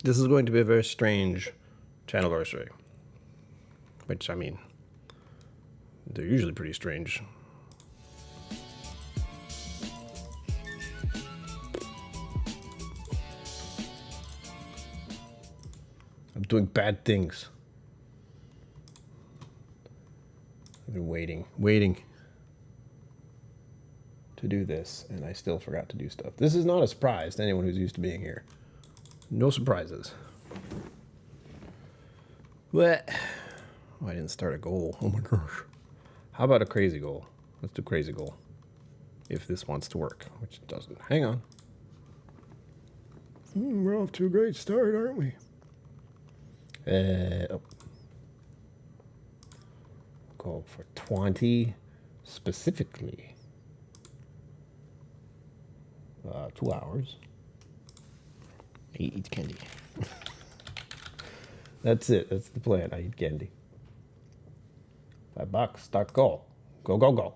This is going to be a very strange Channelversary. Which, I mean, they're usually pretty strange. I'm doing bad things. I've been waiting to do this, and I still forgot to do stuff. This is not a surprise to anyone who's used to being here. No surprises. What? Oh, I didn't start a goal. Oh my gosh. How about a crazy goal? Let's do crazy goal. If this wants to work, which it doesn't. Hang on. We're off to a great start, aren't we? Oh. Go for 20 specifically. 2 hours. He eats candy. That's it. That's the plan. I eat candy. $5. Start goal. Go, go, go.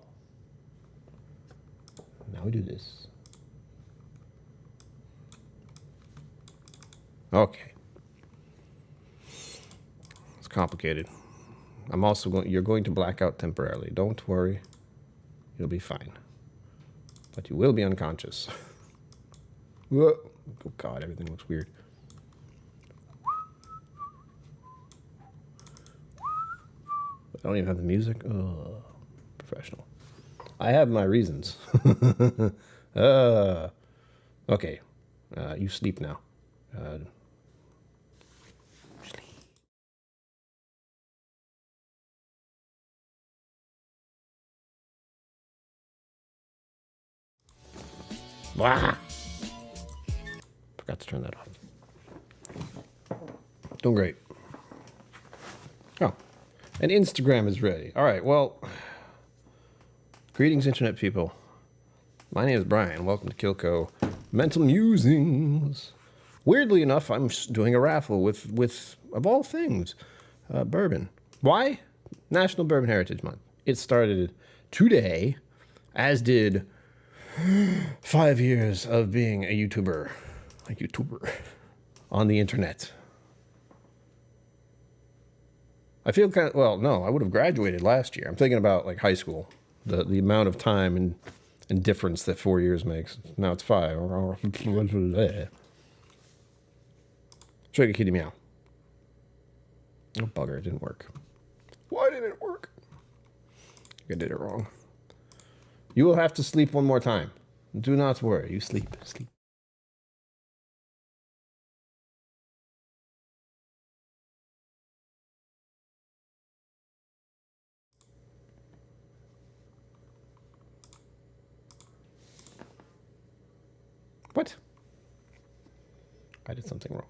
Now we do this. Okay. It's complicated. I'm also going. You're going to black out temporarily. Don't worry. You'll be fine. But you will be unconscious. Oh God, everything looks weird. I don't even have the music. Oh, professional. I have my reasons. Okay. You sleep now. Sleep. Wah! Forgot to turn that off. Doing great. Oh. And Instagram is ready. All right, well, greetings, Internet people. My name is Brian. Welcome to KillCo Mental Musings. Weirdly enough, I'm doing a raffle with of all things, bourbon. Why? National Bourbon Heritage Month. It started today, as did 5 years of being a YouTuber on the internet. I feel kind of, well, no, I would have graduated last year. I'm thinking about like high school, the amount of time and difference that 4 years makes. Now it's 5. Sugar kitty meow. Oh, bugger, it didn't work. Why didn't it work? I did it wrong. You will have to sleep one more time. Do not worry. You sleep. Sleep. What? I did something wrong.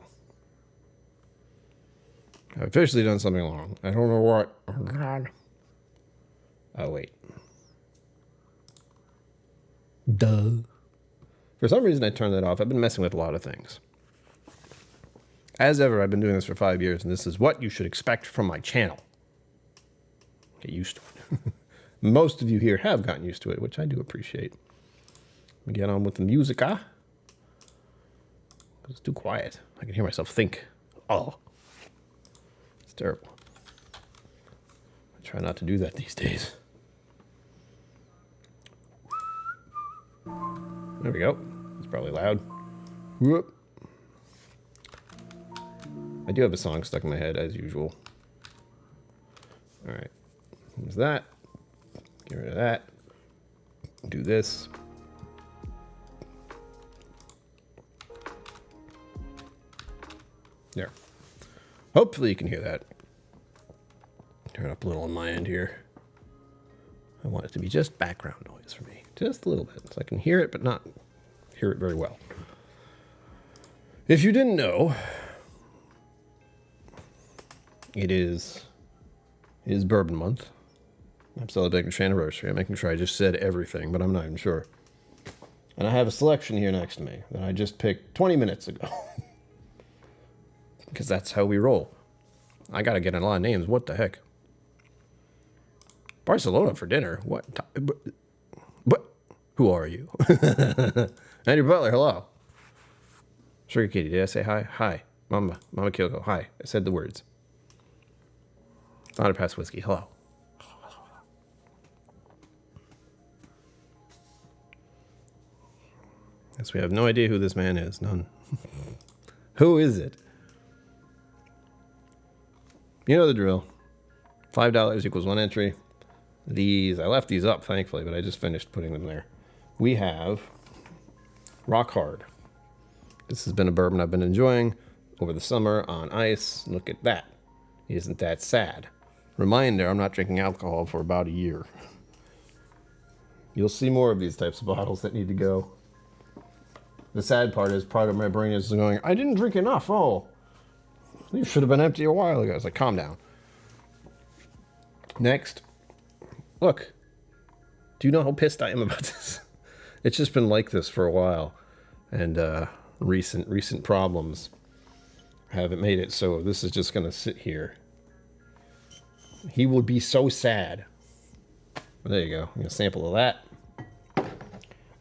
I've officially done something wrong. I don't know what. Oh, God. Oh, wait. Duh. For some reason, I turned that off. I've been messing with a lot of things. As ever, I've been doing this for 5 years, and this is what you should expect from my channel. Get used to it. Most of you here have gotten used to it, which I do appreciate. Let me get on with the music, huh? It's too quiet. I can hear myself think. Oh. It's terrible. I try not to do that these days. There we go. It's probably loud. Whoop. I do have a song stuck in my head, as usual. All right. There's that. Get rid of that. Do this. There. Hopefully you can hear that. Turn up a little on my end here. I want it to be just background noise for me. Just a little bit. So I can hear it, but not hear it very well. If you didn't know, it is Bourbon Month. I'm celebrating Channelversary. I'm making sure I just said everything, but I'm not even sure. And I have a selection here next to me that I just picked 20 minutes ago. Because that's how we roll. I gotta get a lot of names. What the heck? Barcelona for dinner? What? But who are you? Andrew Butler, hello. Sugar Kitty, did I say hi? Hi. Mama KillCo. Hi. I said the words. Not a past whiskey. Hello. Yes, we have no idea who this man is. None. Who is it? You know the drill. $5 equals 1 entry. These, I left these up, thankfully, but I just finished putting them there. We have Rock Hard. This has been a bourbon I've been enjoying over the summer on ice. Look at that. Isn't that sad? Reminder, I'm not drinking alcohol for about a year. You'll see more of these types of bottles that need to go. The sad part is part of my brain is going, I didn't drink enough. Oh, you should have been empty a while ago. It's like, calm down. Next. Look. Do you know how pissed I am about this? It's just been like this for a while. And recent problems haven't made it. So this is just going to sit here. He would be so sad. Well, there you go. A sample of that.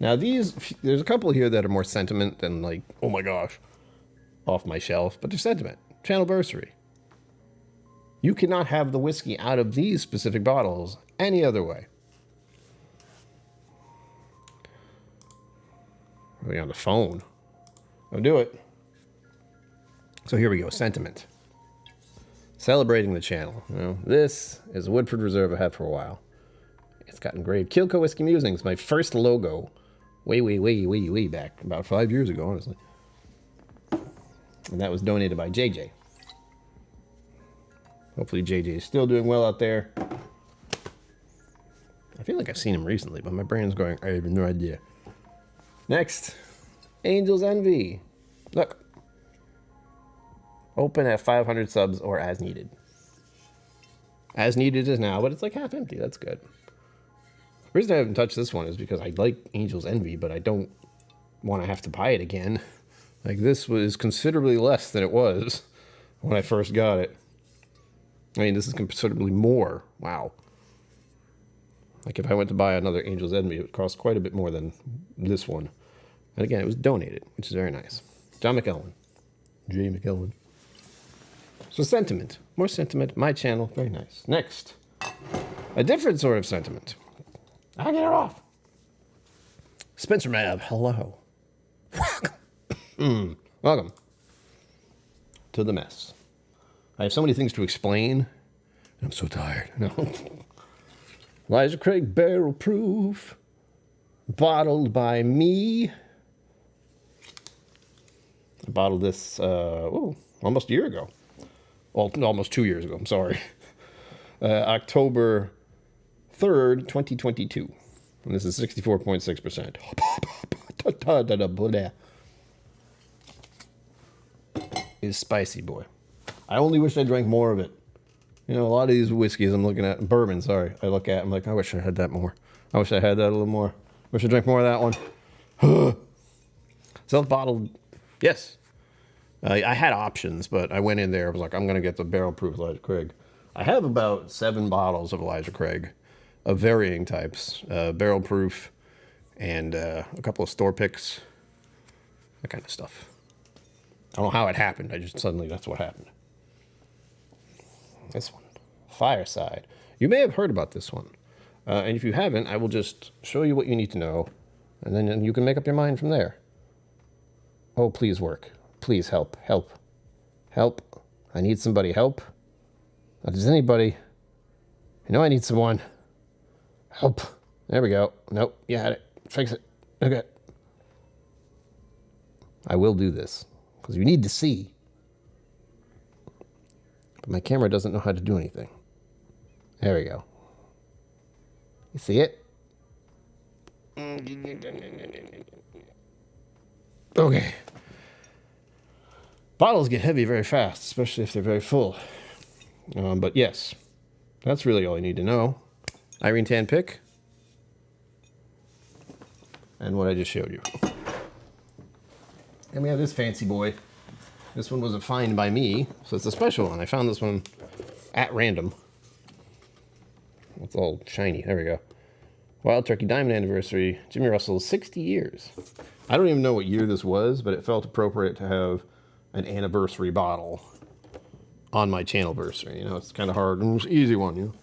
Now these, there's a couple here that are more sentiment than like, oh my gosh, off my shelf. But they're sentiment. Channelversary. You cannot have the whiskey out of these specific bottles any other way. Are we on the phone? I'll do it. So here we go. Sentiment. Celebrating the channel. You know, this is a Woodford Reserve I had for a while. It's got engraved KillCo Whiskey Musings, my first logo. Way back. About 5 years ago, honestly. And that was donated by JJ. Hopefully JJ is still doing well out there. I feel like I've seen him recently, but my brain's going, I have no idea. Next. Angel's Envy. Look. Open at 500 subs or as needed. As needed is now, but it's like half empty. That's good. The reason I haven't touched this one is because I like Angel's Envy, but I don't want to have to buy it again. Like, this was considerably less than it was when I first got it. I mean, this is considerably more. Wow. Like, if I went to buy another Angel's Envy, it would cost quite a bit more than this one. And again, it was donated, which is very nice. John McElwain. J. McElwain. So sentiment. More sentiment. My channel. Very nice. Next. A different sort of sentiment. I'll get it off. Spencer Mab. Hello. Welcome to the mess. I have so many things to explain. I'm so tired. No. Elijah Craig Barrel Proof. Bottled by me. I bottled this almost a year ago. Well, almost 2 years ago. I'm sorry. October 3rd, 2022. And this is 64.6%. It's spicy, boy. I only wish I drank more of it. You know, a lot of these whiskeys I'm looking at, bourbon, sorry, I look at, I'm like, I wish I had that more. I wish I had that a little more. Wish I drank more of that one. Self-bottled, yes. I had options, but I went in there, I was like, I'm going to get the barrel proof Elijah Craig. I have about 7 bottles of Elijah Craig of varying types. Barrel proof and a couple of store picks. That kind of stuff. I don't know how it happened. I just suddenly, that's what happened. This one. Fireside. You may have heard about this one. And if you haven't, I will just show you what you need to know. And then you can make up your mind from there. Oh, please work. Please help. Help. Help. I need somebody. Help. Does anybody? I know I need someone. Help. There we go. Nope. You had it. Fix it. Okay. I will do this. Because you need to see. But my camera doesn't know how to do anything. There we go. You see it? Okay. Bottles get heavy very fast, especially if they're very full. But yes, that's really all you need to know. Irene Tan pick. And what I just showed you. And we have this fancy boy. This one wasn't found by me, so it's a special one. I found this one at random. It's all shiny. There we go. Wild Turkey Diamond Anniversary. Jimmy Russell's 60 years. I don't even know what year this was, but it felt appropriate to have an anniversary bottle on my Channelversary. You know, it's kind of hard. It's an easy one, you know.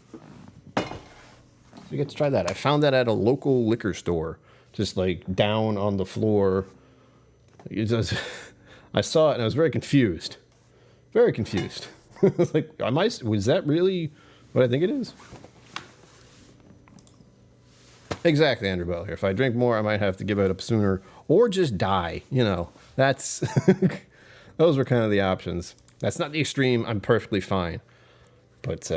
So you get to try that. I found that at a local liquor store, just like down on the floor. I saw it and I was very confused. Very confused. I was like, was that really what I think it is? Exactly, Andrew Bell. If I drink more, I might have to give it up sooner or just die. You know, that's those were kind of the options. That's not the extreme. I'm perfectly fine. But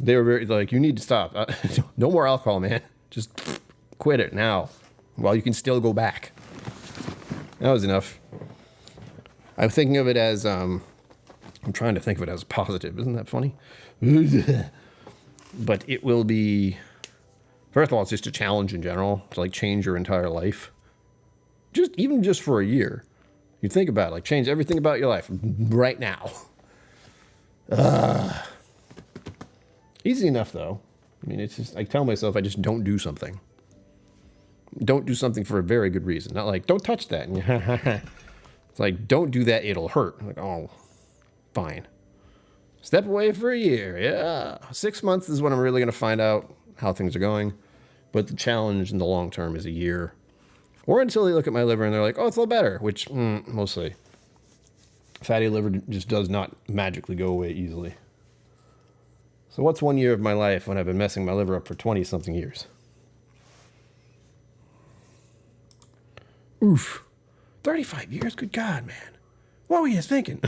they were very like, you need to stop. No more alcohol, man. Just quit it now while you can still go back. That was enough. I'm thinking of it as, I'm trying to think of it as positive. Isn't that funny? But it will be, first of all, it's just a challenge in general to like change your entire life. Even just for a year. You think about it, like change everything about your life right now. Easy enough though. I mean, it's just, I tell myself I just don't do something. Don't do something for a very good reason. Not like, don't touch that. It's like, don't do that, it'll hurt. I'm like, oh, fine. Step away for a year. Yeah. 6 months is when I'm really going to find out how things are going. But the challenge in the long term is a year. Or until they look at my liver and they're like, oh, it's a little better, which mostly. Fatty liver just does not magically go away easily. So what's 1 year of my life when I've been messing my liver up for 20-something years? Oof. 35 years? Good God, man. What were you thinking?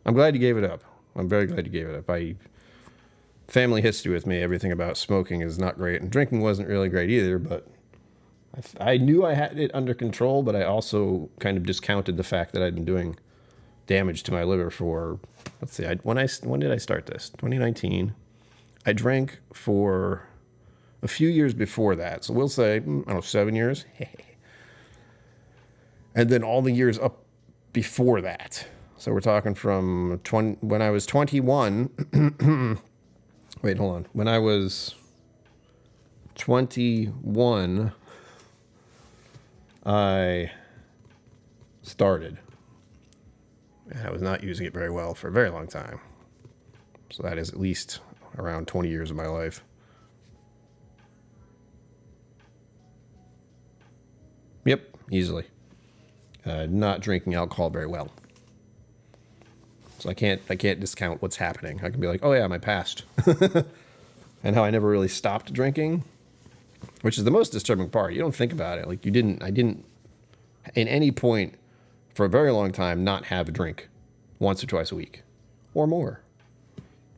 I'm glad you gave it up. I'm very glad you gave it up. Family history with me, everything about smoking is not great. And drinking wasn't really great either, but I knew I had it under control, but I also kind of discounted the fact that I'd been doing damage to my liver for, let's see, when did I start this? 2019. I drank for a few years before that. So we'll say, I don't know, 7 years. And then all the years up before that. So we're talking from when I was 21. Wait, hold on. When I was 21, I started. And I was not using it very well for a very long time. So that is at least around 20 years of my life. Yep, easily. Not drinking alcohol very well. So I can't discount what's happening. I can be like, oh yeah, my past. And how I never really stopped drinking, which is the most disturbing part. You don't think about it. Like I didn't in any point for a very long time not have a drink once or twice a week or more.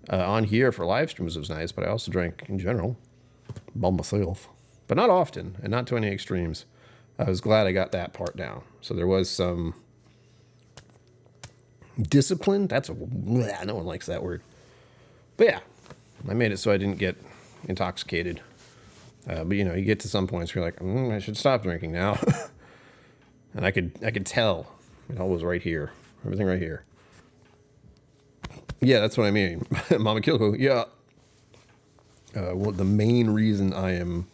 On here for live streams was nice, but I also drank in general by myself, but not often and not to any extremes. I was glad I got that part down. So there was some discipline. No one likes that word. But yeah, I made it so I didn't get intoxicated. But you know, you get to some points where you're like, I should stop drinking now. And I could tell it all was right here. Everything right here. Yeah, that's what I mean. Mama KillCo, yeah. Well, the main reason I am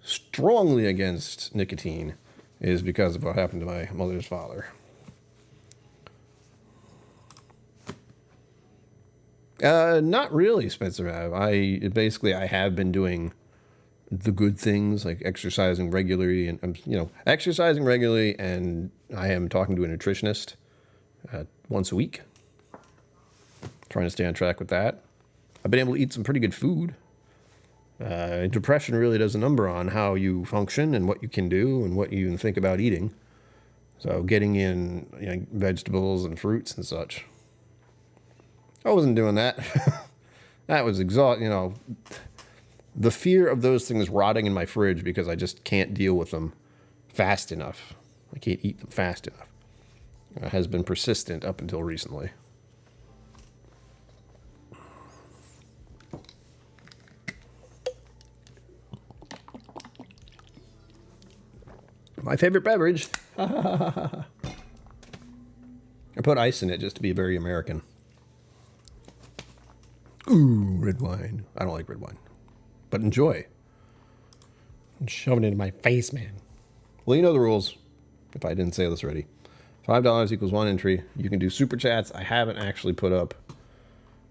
strongly against nicotine is because of what happened to my mother's father. Not really, Spencer. I have been doing the good things like exercising regularly, and and I am talking to a nutritionist once a week, trying to stay on track with that. I've been able to eat some pretty good food. Depression really does a number on how you function and what you can do and what you even think about eating. So getting in vegetables and fruits and such. I wasn't doing that. That was exhausting. The fear of those things rotting in my fridge because I just can't deal with them fast enough. I can't eat them fast enough. Has been persistent up until recently. My favorite beverage. I put ice in it just to be very American. Ooh, red wine. I don't like red wine. But enjoy. I'm shoving it in my face, man. Well, you know the rules, if I didn't say this already. $5 equals 1 entry. You can do super chats. I haven't actually put up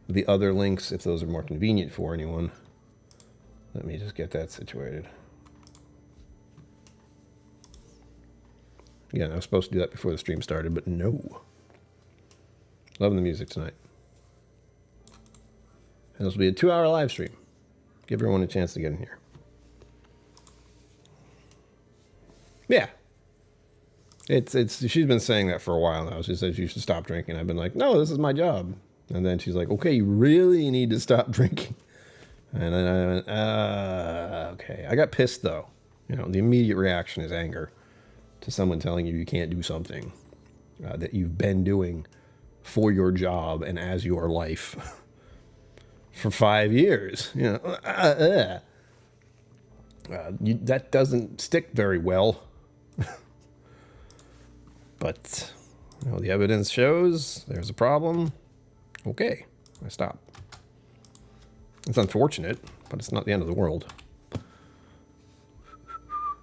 the other links if those are more convenient for anyone. Let me just get that situated. Yeah, I was supposed to do that before the stream started, but no. Loving the music tonight. And this will be a 2-hour live stream. Give everyone a chance to get in here. Yeah. She's been saying that for a while now. She says you should stop drinking. I've been like, no, this is my job. And then she's like, okay, you really need to stop drinking. And then I went, okay. I got pissed though. You know, the immediate reaction is anger to someone telling you can't do something that you've been doing for your job and as your life for 5 years. You know, that doesn't stick very well. But you know, the evidence shows there's a problem. Okay, I stop. It's unfortunate, but it's not the end of the world.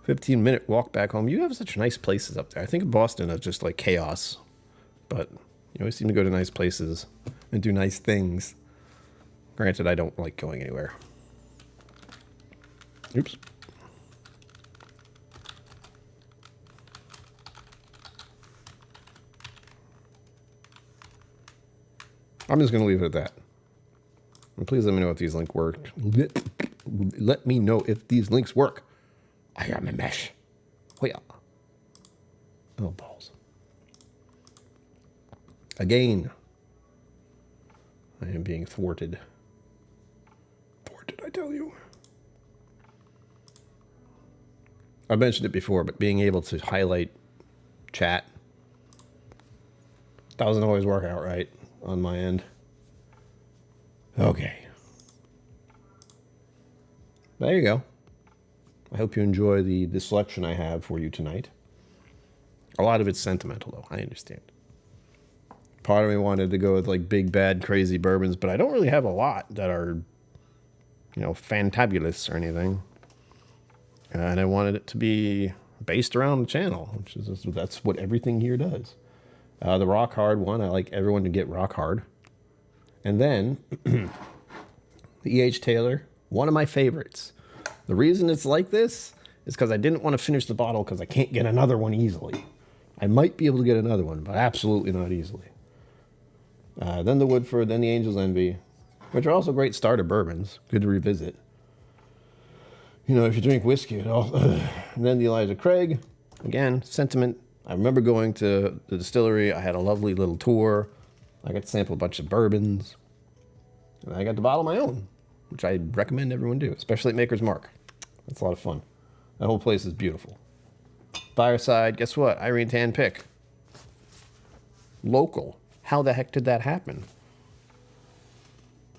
15-minute walk back home. You have such nice places up there. I think Boston is just like chaos, but you always seem to go to nice places and do nice things. Granted, I don't like going anywhere. Oops. I'm just going to leave it at that. And please let me know if these links work. Let me know if these links work. I am a mesh. Oh, yeah. Oh, balls. Again. I am being thwarted. Thwarted, I tell you. I mentioned it before, but being able to highlight chat doesn't always work out right on my end. Okay. There you go. I hope you enjoy the selection I have for you tonight. A lot of it's sentimental, though. I understand. Part of me wanted to go with, like, big, bad, crazy bourbons, but I don't really have a lot that are, you know, fantabulous or anything. And I wanted it to be based around the channel, which is that's what everything here does. The rock hard one, I like everyone to get rock hard. And then the E.H. Taylor, one of my favorites. The reason it's like this is because I didn't want to finish the bottle because I can't get another one easily. I might be able to get another one, but absolutely not easily. Then the Woodford, then the Angel's Envy, which are also great starter bourbons. Good to revisit. You know, if you drink whiskey at all. And then the Elijah Craig, again, sentiment. I remember going to the distillery. I had a lovely little tour. I got to sample a bunch of bourbons. And I got to bottle my own, which I recommend everyone do, especially at Maker's Mark. That's a lot of fun. That whole place is beautiful. Fireside, guess what? Irene Tan Pick. Local. How the heck did that happen?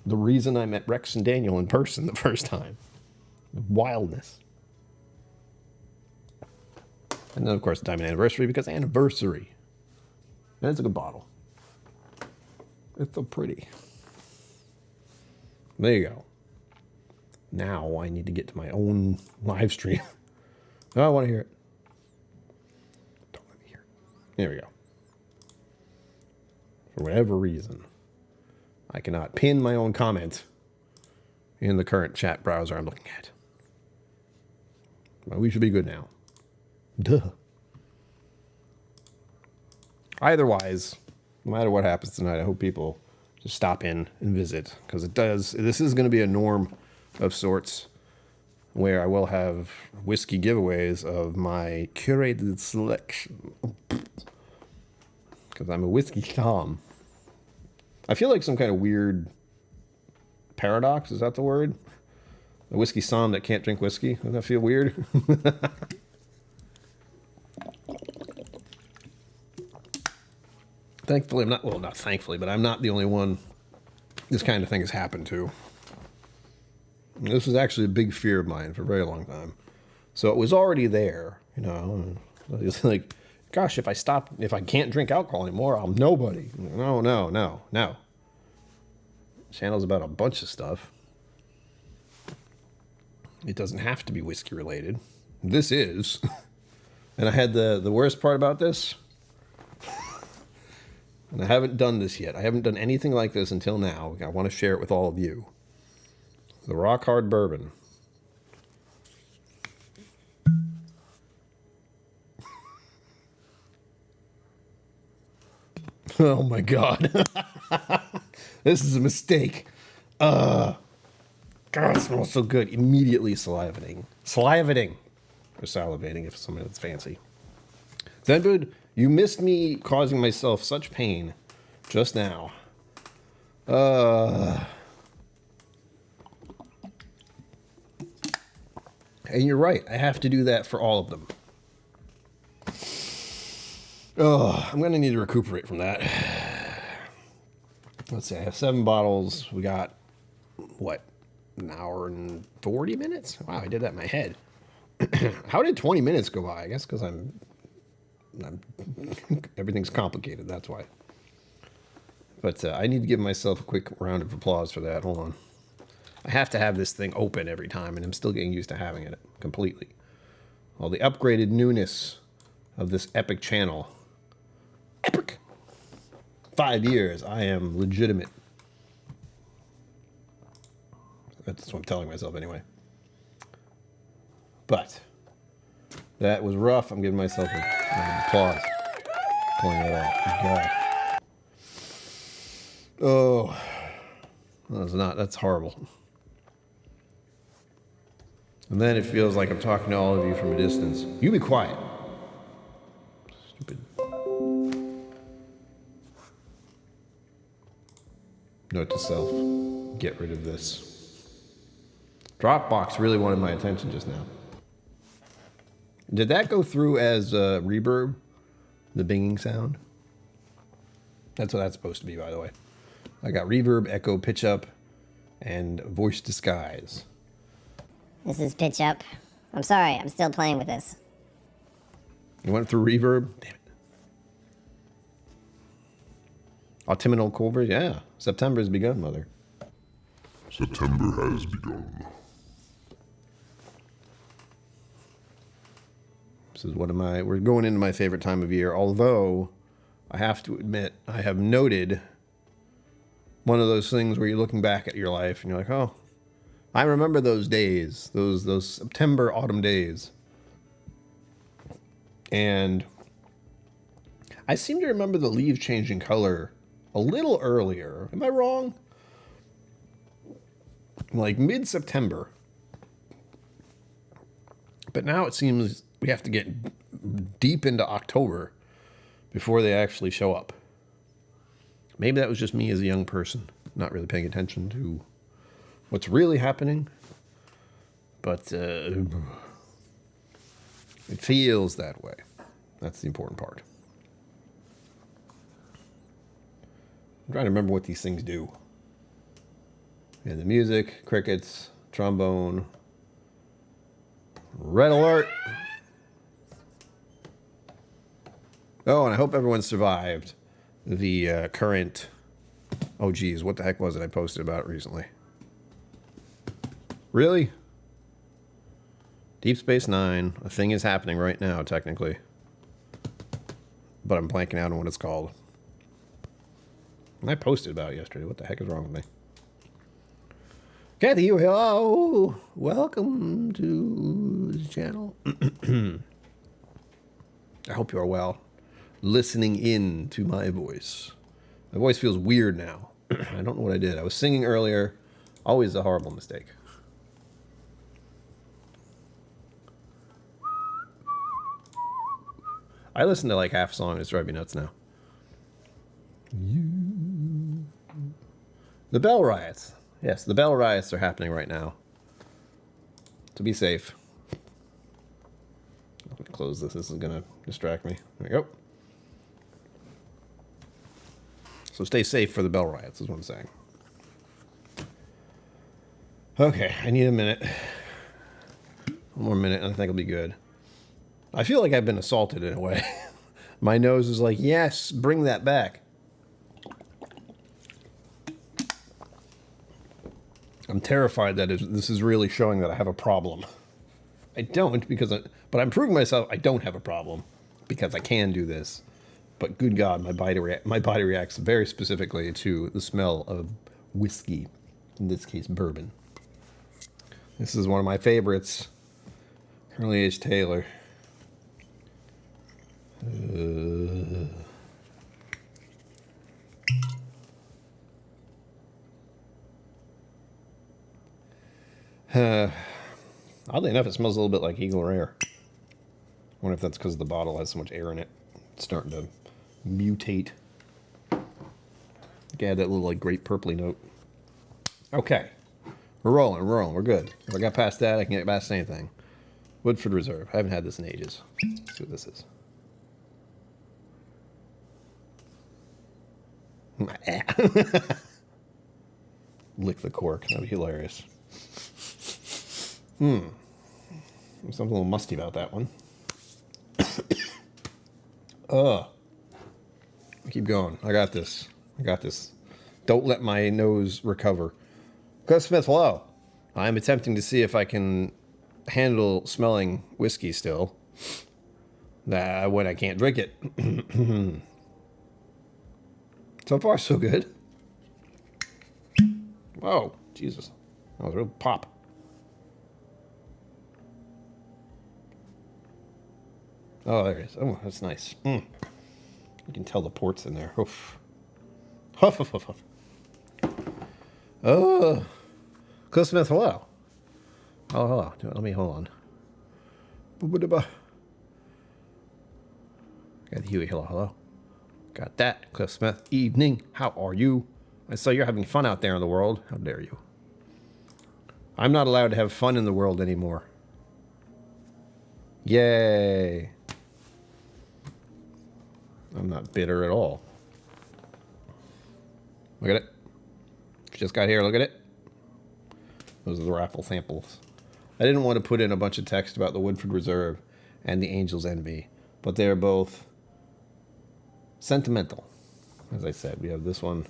The reason I met Rex and Daniel in person the first time. Wildness. And then, of course, Diamond Anniversary, because anniversary. And it's a good bottle. It's so pretty. There you go. Now I need to get to my own live stream. Oh, I want to hear it. Don't let me hear it. There we go. For whatever reason, I cannot pin my own comment in the current chat browser I'm looking at. But we should be good now. Duh. Eitherwise, no matter what happens tonight, I hope people just stop in and visit, because this is going to be a norm of sorts where I will have whiskey giveaways of my curated selection. Because I'm a whiskey tom. I feel like some kind of weird paradox. Is that the word? A whiskey som that can't drink whiskey. Does that feel weird? Thankfully, I'm not, well, not thankfully, but I'm not the only one this kind of thing has happened to. And this was actually a big fear of mine for a very long time. So it was already there, you know. It's like, gosh, if I can't drink alcohol anymore, I'm nobody. No. Channel's about a bunch of stuff. It doesn't have to be whiskey related. This is. And I had the worst part about this. And I haven't done this yet. I haven't done anything like this until now. I want to share it with all of you. The Rock Hard Bourbon. Oh my God. This is a mistake. God, it smells so good. Immediately salivating. Salivating. Or salivating if something that's fancy. Zenbud, you missed me causing myself such pain just now. And you're right. I have to do that for all of them. Oh, I'm going to need to recuperate from that. Let's see. I have 7 bottles. We got, what, an hour and 40 minutes? Wow, I did that in my head. How did 20 minutes go by? I guess because I'm everything's complicated. That's why. But I need to give myself a quick round of applause for that. Hold on. I have to have this thing open every time, and I'm still getting used to having it completely. All the upgraded newness of this epic channel. Epic! 5 years. I am legitimate. That's what I'm telling myself anyway. But that was rough. I'm giving myself an applause. Pulling that off. God. Oh. That's horrible. And then it feels like I'm talking to all of you from a distance. You be quiet. Stupid. Note to self. Get rid of this. Dropbox really wanted my attention just now. Did that go through as reverb? The binging sound? That's what that's supposed to be, by the way. I got reverb, echo, pitch up, and voice disguise. This is pitch up. I'm sorry, I'm still playing with this. You went through reverb? Damn it. Autumnal Culver? Yeah. September has begun, mother. September has begun. This is we're going into my favorite time of year, although I have to admit, I have noted one of those things where you're looking back at your life and you're like, oh, I remember those days, those September, autumn days. And I seem to remember the leaves changing color a little earlier. Am I wrong? Like mid-September. But now it seems we have to get deep into October before they actually show up. Maybe that was just me as a young person, not really paying attention to what's really happening. But it feels that way. That's the important part. I'm trying to remember what these things do. Yeah, the music, crickets, trombone, red alert. Oh, and I hope everyone survived the current... Oh, geez, what the heck was it I posted about it recently? Really? Deep Space Nine. A thing is happening right now, technically. But I'm blanking out on what it's called. And I posted about it yesterday. What the heck is wrong with me? Kathy, hello. Welcome to the channel. I hope you are well. Listening in to my voice. My voice feels weird now. I don't know what I did. I was singing earlier. Always a horrible mistake. I listen to like half a song. It's driving me nuts now. The Bell Riots. Yes, the Bell Riots are happening right now. To be safe. I'm going to close this. This is going to distract me. There we go. So stay safe for the Bell Riots is what I'm saying. Okay, I need a minute. One more minute and I think I'll be good. I feel like I've been assaulted in a way. My nose is like, yes, bring that back. I'm terrified that this is really showing that I have a problem. I don't but I'm proving myself I don't have a problem because I can do this. but good God, my body reacts very specifically to the smell of whiskey, in this case, bourbon. This is one of my favorites, Curly H. Taylor. Oddly enough, it smells a little bit like Eagle Rare. I wonder if that's because the bottle has so much air in it. It's starting to mutate. Add that little like grape purpley note. Okay. We're rolling, we're good. If I got past that, I can get past anything. Woodford Reserve. I haven't had this in ages. Let's see what this is. Lick the cork. That'd be hilarious. There's something a little musty about that one. Keep going. I got this. Don't let my nose recover. Cliff Smith, hello. I'm attempting to see if I can handle smelling whiskey still. When I can't drink it. So far, so good. Whoa, Jesus. That was a real pop. Oh, there it is. Oh, that's nice. You can tell the port's in there. Oof. Huff, huff, huff, huff. Oh. Cliff Smith, hello. Oh, hello. Let me hold on. Got the Huey, hello. Got that. Cliff Smith, evening. How are you? I saw you're having fun out there in the world. How dare you? I'm not allowed to have fun in the world anymore. Yay. I'm not bitter at all. Look at it. Just got here. Look at it. Those are the raffle samples. I didn't want to put in a bunch of text about the Woodford Reserve and the Angel's Envy, but they're both sentimental. As I said, we have this one.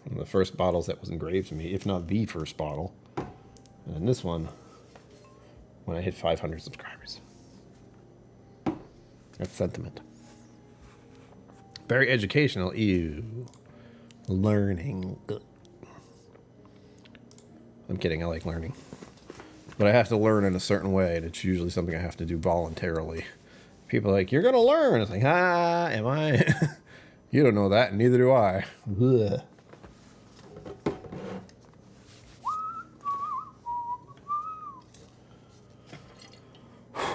One of the first bottles that was engraved to me, if not the first bottle. And then this one, when I hit 500 subscribers. That's sentiment. Very educational. Ew. Learning. I'm kidding, I like learning. But I have to learn in a certain way, and it's usually something I have to do voluntarily. People are like, you're going to learn. It's like, am I? You don't know that, and neither do I. Ugh.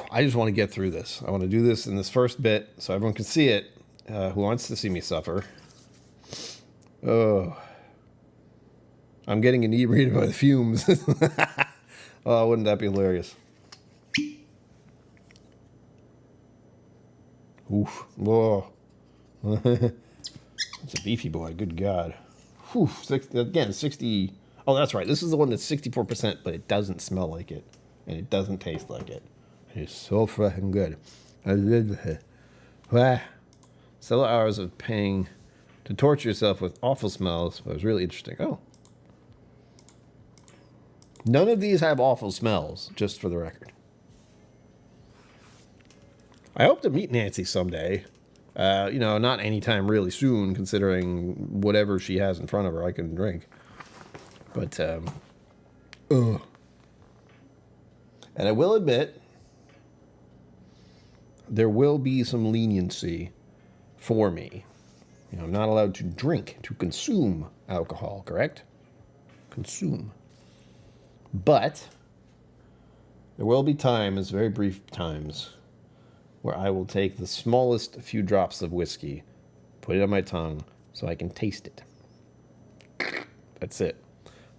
I just want to get through this. I want to do this in this first bit so everyone can see it. Who wants to see me suffer? Oh. I'm getting inebriated by the fumes. Oh, wouldn't that be hilarious? Oof. Whoa. That's a beefy boy. Good God. Whew. 60. Oh, that's right. This is the one that's 64%, but it doesn't smell like it. And it doesn't taste like it. It's so fucking good. Several hours of paying to torture yourself with awful smells. But it was really interesting. Oh. None of these have awful smells, just for the record. I hope to meet Nancy someday. Not anytime really soon, considering whatever she has in front of her I can drink. But, And I will admit, there will be some leniency for me. I'm not allowed to drink, to consume alcohol, correct? Consume. But there will be times, very brief times, where I will take the smallest few drops of whiskey, put it on my tongue so I can taste it. That's it.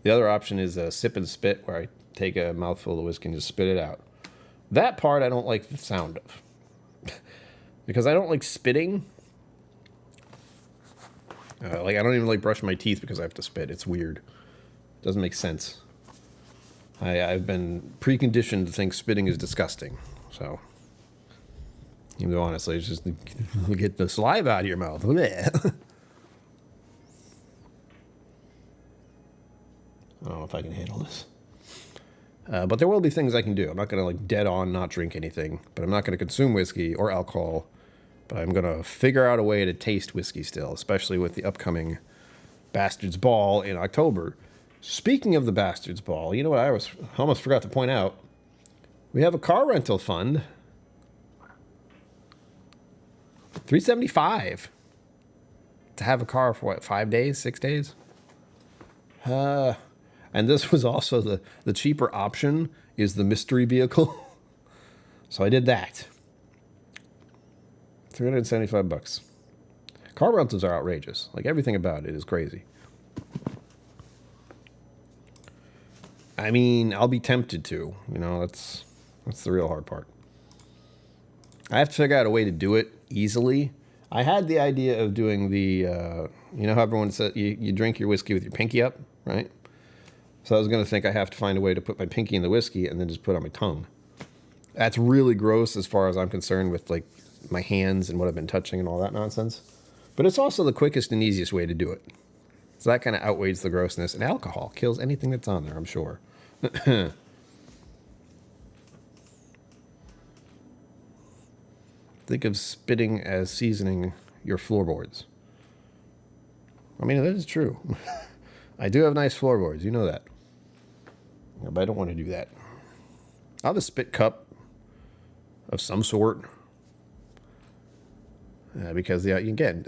The other option is a sip and spit, where I take a mouthful of whiskey and just spit it out. That part I don't like the sound of. Because I don't like spitting. I don't even like brushing my teeth because I have to spit. It's weird. Doesn't make sense. I've been preconditioned to think spitting is disgusting. So, even though honestly, it's just get the saliva out of your mouth. I don't know if I can handle this. But there will be things I can do. I'm not going to dead on not drink anything. But I'm not going to consume whiskey or alcohol But I'm going to figure out a way to taste whiskey still, especially with the upcoming Bastards Ball in October. Speaking of the Bastards Ball, you know what I almost forgot to point out? We have a car rental fund. $375 to have a car for what, 5 days, 6 days? And this was also the cheaper option is the mystery vehicle. So I did that. $375. Car rentals are outrageous. Like, everything about it is crazy. I mean, I'll be tempted to. You know, that's the real hard part. I have to figure out a way to do it easily. I had the idea of doing the, you know how everyone says you drink your whiskey with your pinky up, right? So I was going to think I have to find a way to put my pinky in the whiskey and then just put it on my tongue. That's really gross as far as I'm concerned with, like, my hands and what I've been touching and all that nonsense. But it's also the quickest and easiest way to do it. So that kind of outweighs the grossness. And alcohol kills anything that's on there, I'm sure. Think of spitting as seasoning your floorboards. I mean, that is true. I do have nice floorboards. You know that. But I don't want to do that. I'll have a spit cup of some sort. Because, yeah, again,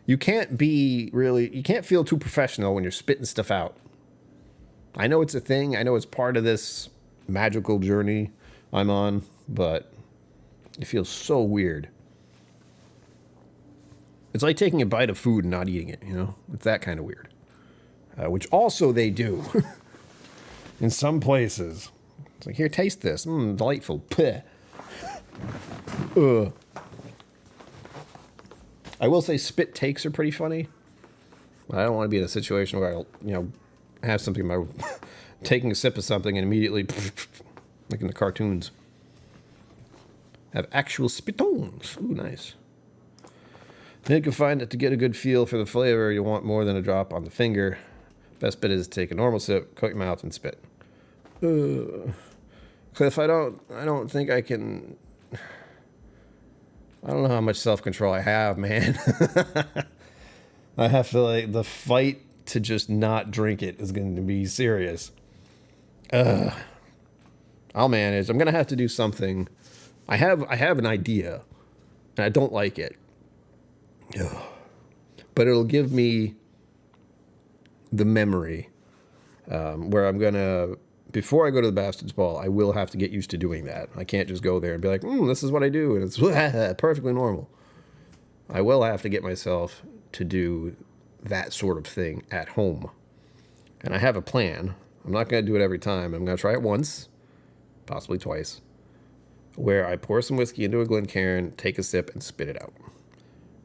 you can't feel too professional when you're spitting stuff out. I know it's a thing. I know it's part of this magical journey I'm on, but it feels so weird. It's like taking a bite of food and not eating it, you know? It's that kind of weird. Which also they do in some places. It's like, here, taste this. Delightful. I will say spit takes are pretty funny. I don't want to be in a situation where I'll, you know, have something in my taking a sip of something and immediately like in the cartoons. Have actual spittoons. Ooh, nice. Then you can find that to get a good feel for the flavor, you want more than a drop on the finger. Best bit is to take a normal sip, coat your mouth, and spit. Cliff, I don't think I can. I don't know how much self-control I have, man. I have to, like, the fight to just not drink it is going to be serious. I'll manage. I'm going to have to do something. I have an idea, and I don't like it. But it'll give me the memory where I'm going to, before I go to the Bastards Ball, I will have to get used to doing that. I can't just go there and be like, this is what I do, and it's perfectly normal. I will have to get myself to do that sort of thing at home. And I have a plan. I'm not going to do it every time. I'm going to try it once, possibly twice, where I pour some whiskey into a Glencairn, take a sip, and spit it out.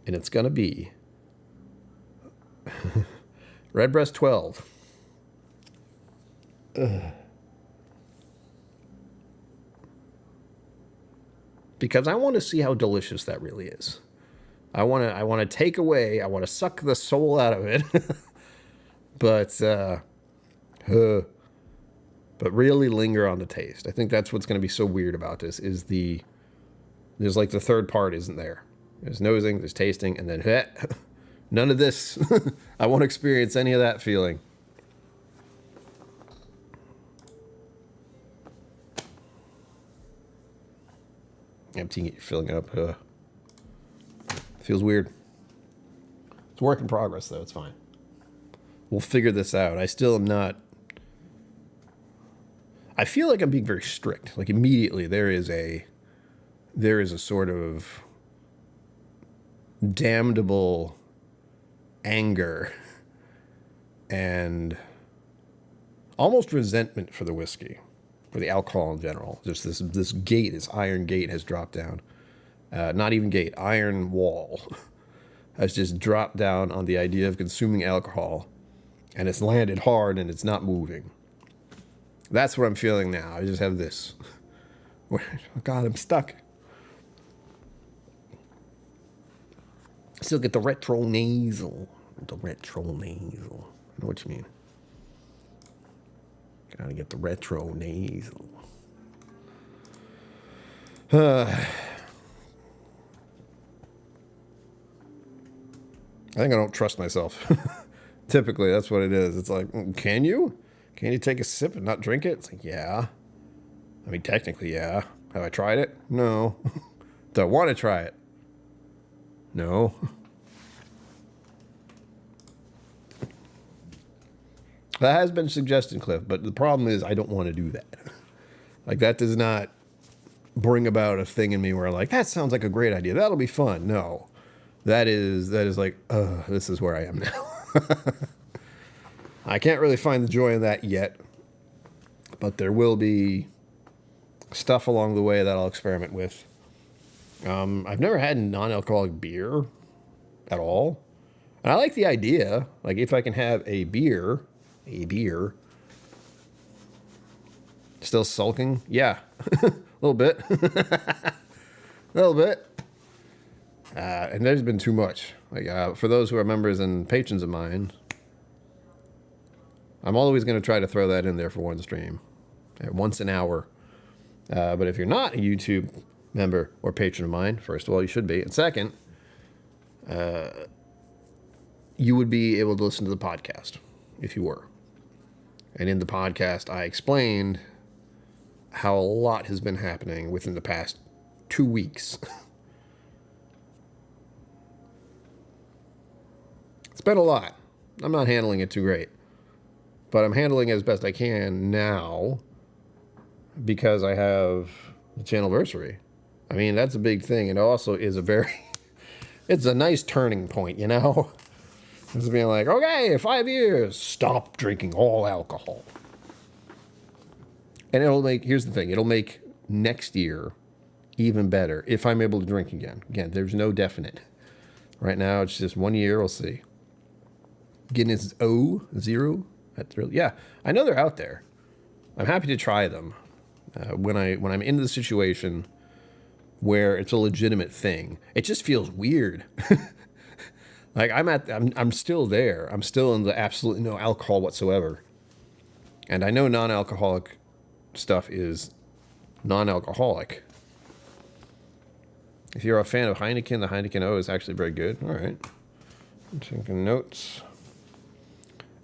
And it's going to be Redbreast 12. Because I want to see how delicious that really is. I want to take away, I want to suck the soul out of it. but really linger on the taste. I think that's what's going to be so weird about this is there's like the third part isn't there. There's nosing, there's tasting, and then none of this. I won't experience any of that feeling. Emptying it, filling it up. Feels weird. It's a work in progress, though. It's fine. We'll figure this out. I still am not. I feel like I'm being very strict. Like immediately, there is a sort of damnable anger and almost resentment for the whiskey, for the alcohol in general. Just this gate, this iron gate has dropped down. Not even gate, iron wall has just dropped down on the idea of consuming alcohol, and it's landed hard and it's not moving. That's what I'm feeling now. I just have this. Oh God, I'm stuck. Still get the retro nasal. The retro nasal. I know what you mean. Gotta get the retro nasal. I think I don't trust myself. Typically, that's what it is. It's like, can you? Can you take a sip and not drink it? It's like, yeah. I mean, technically, yeah. Have I tried it? No. Do I want to try it? No. That has been suggested, Cliff, but the problem is I don't want to do that. Like, that does not bring about a thing in me where, like, that sounds like a great idea. That'll be fun. No. That is like, this is where I am now. I can't really find the joy in that yet, but there will be stuff along the way that I'll experiment with. I've never had non-alcoholic beer at all. And I like the idea. Like, if I can have a beer, still sulking? Yeah, a little bit. A little bit. And there's been too much. Like, for those who are members and patrons of mine, I'm always going to try to throw that in there for one stream, once an hour. But if you're not a YouTube member or patron of mine, first of all, you should be. And second, you would be able to listen to the podcast if you were. And in the podcast, I explained how a lot has been happening within the past 2 weeks. It's been a lot. I'm not handling it too great. But I'm handling it as best I can now because I have the Channelversary. I mean, that's a big thing. It also is it's a nice turning point, you know? It's being like, okay, 5 years, stop drinking all alcohol. And here's the thing, it'll make next year even better if I'm able to drink again. Again, there's no definite. Right now, it's just 1 year, we'll see. Guinness zero. That's really, yeah, I know they're out there. I'm happy to try them when I'm in the situation where it's a legitimate thing. It just feels weird. Like I'm still there. I'm still in the absolutely no alcohol whatsoever. And I know non-alcoholic stuff is non-alcoholic. If you're a fan of Heineken, the Heineken O is actually very good. All right. I'm taking notes.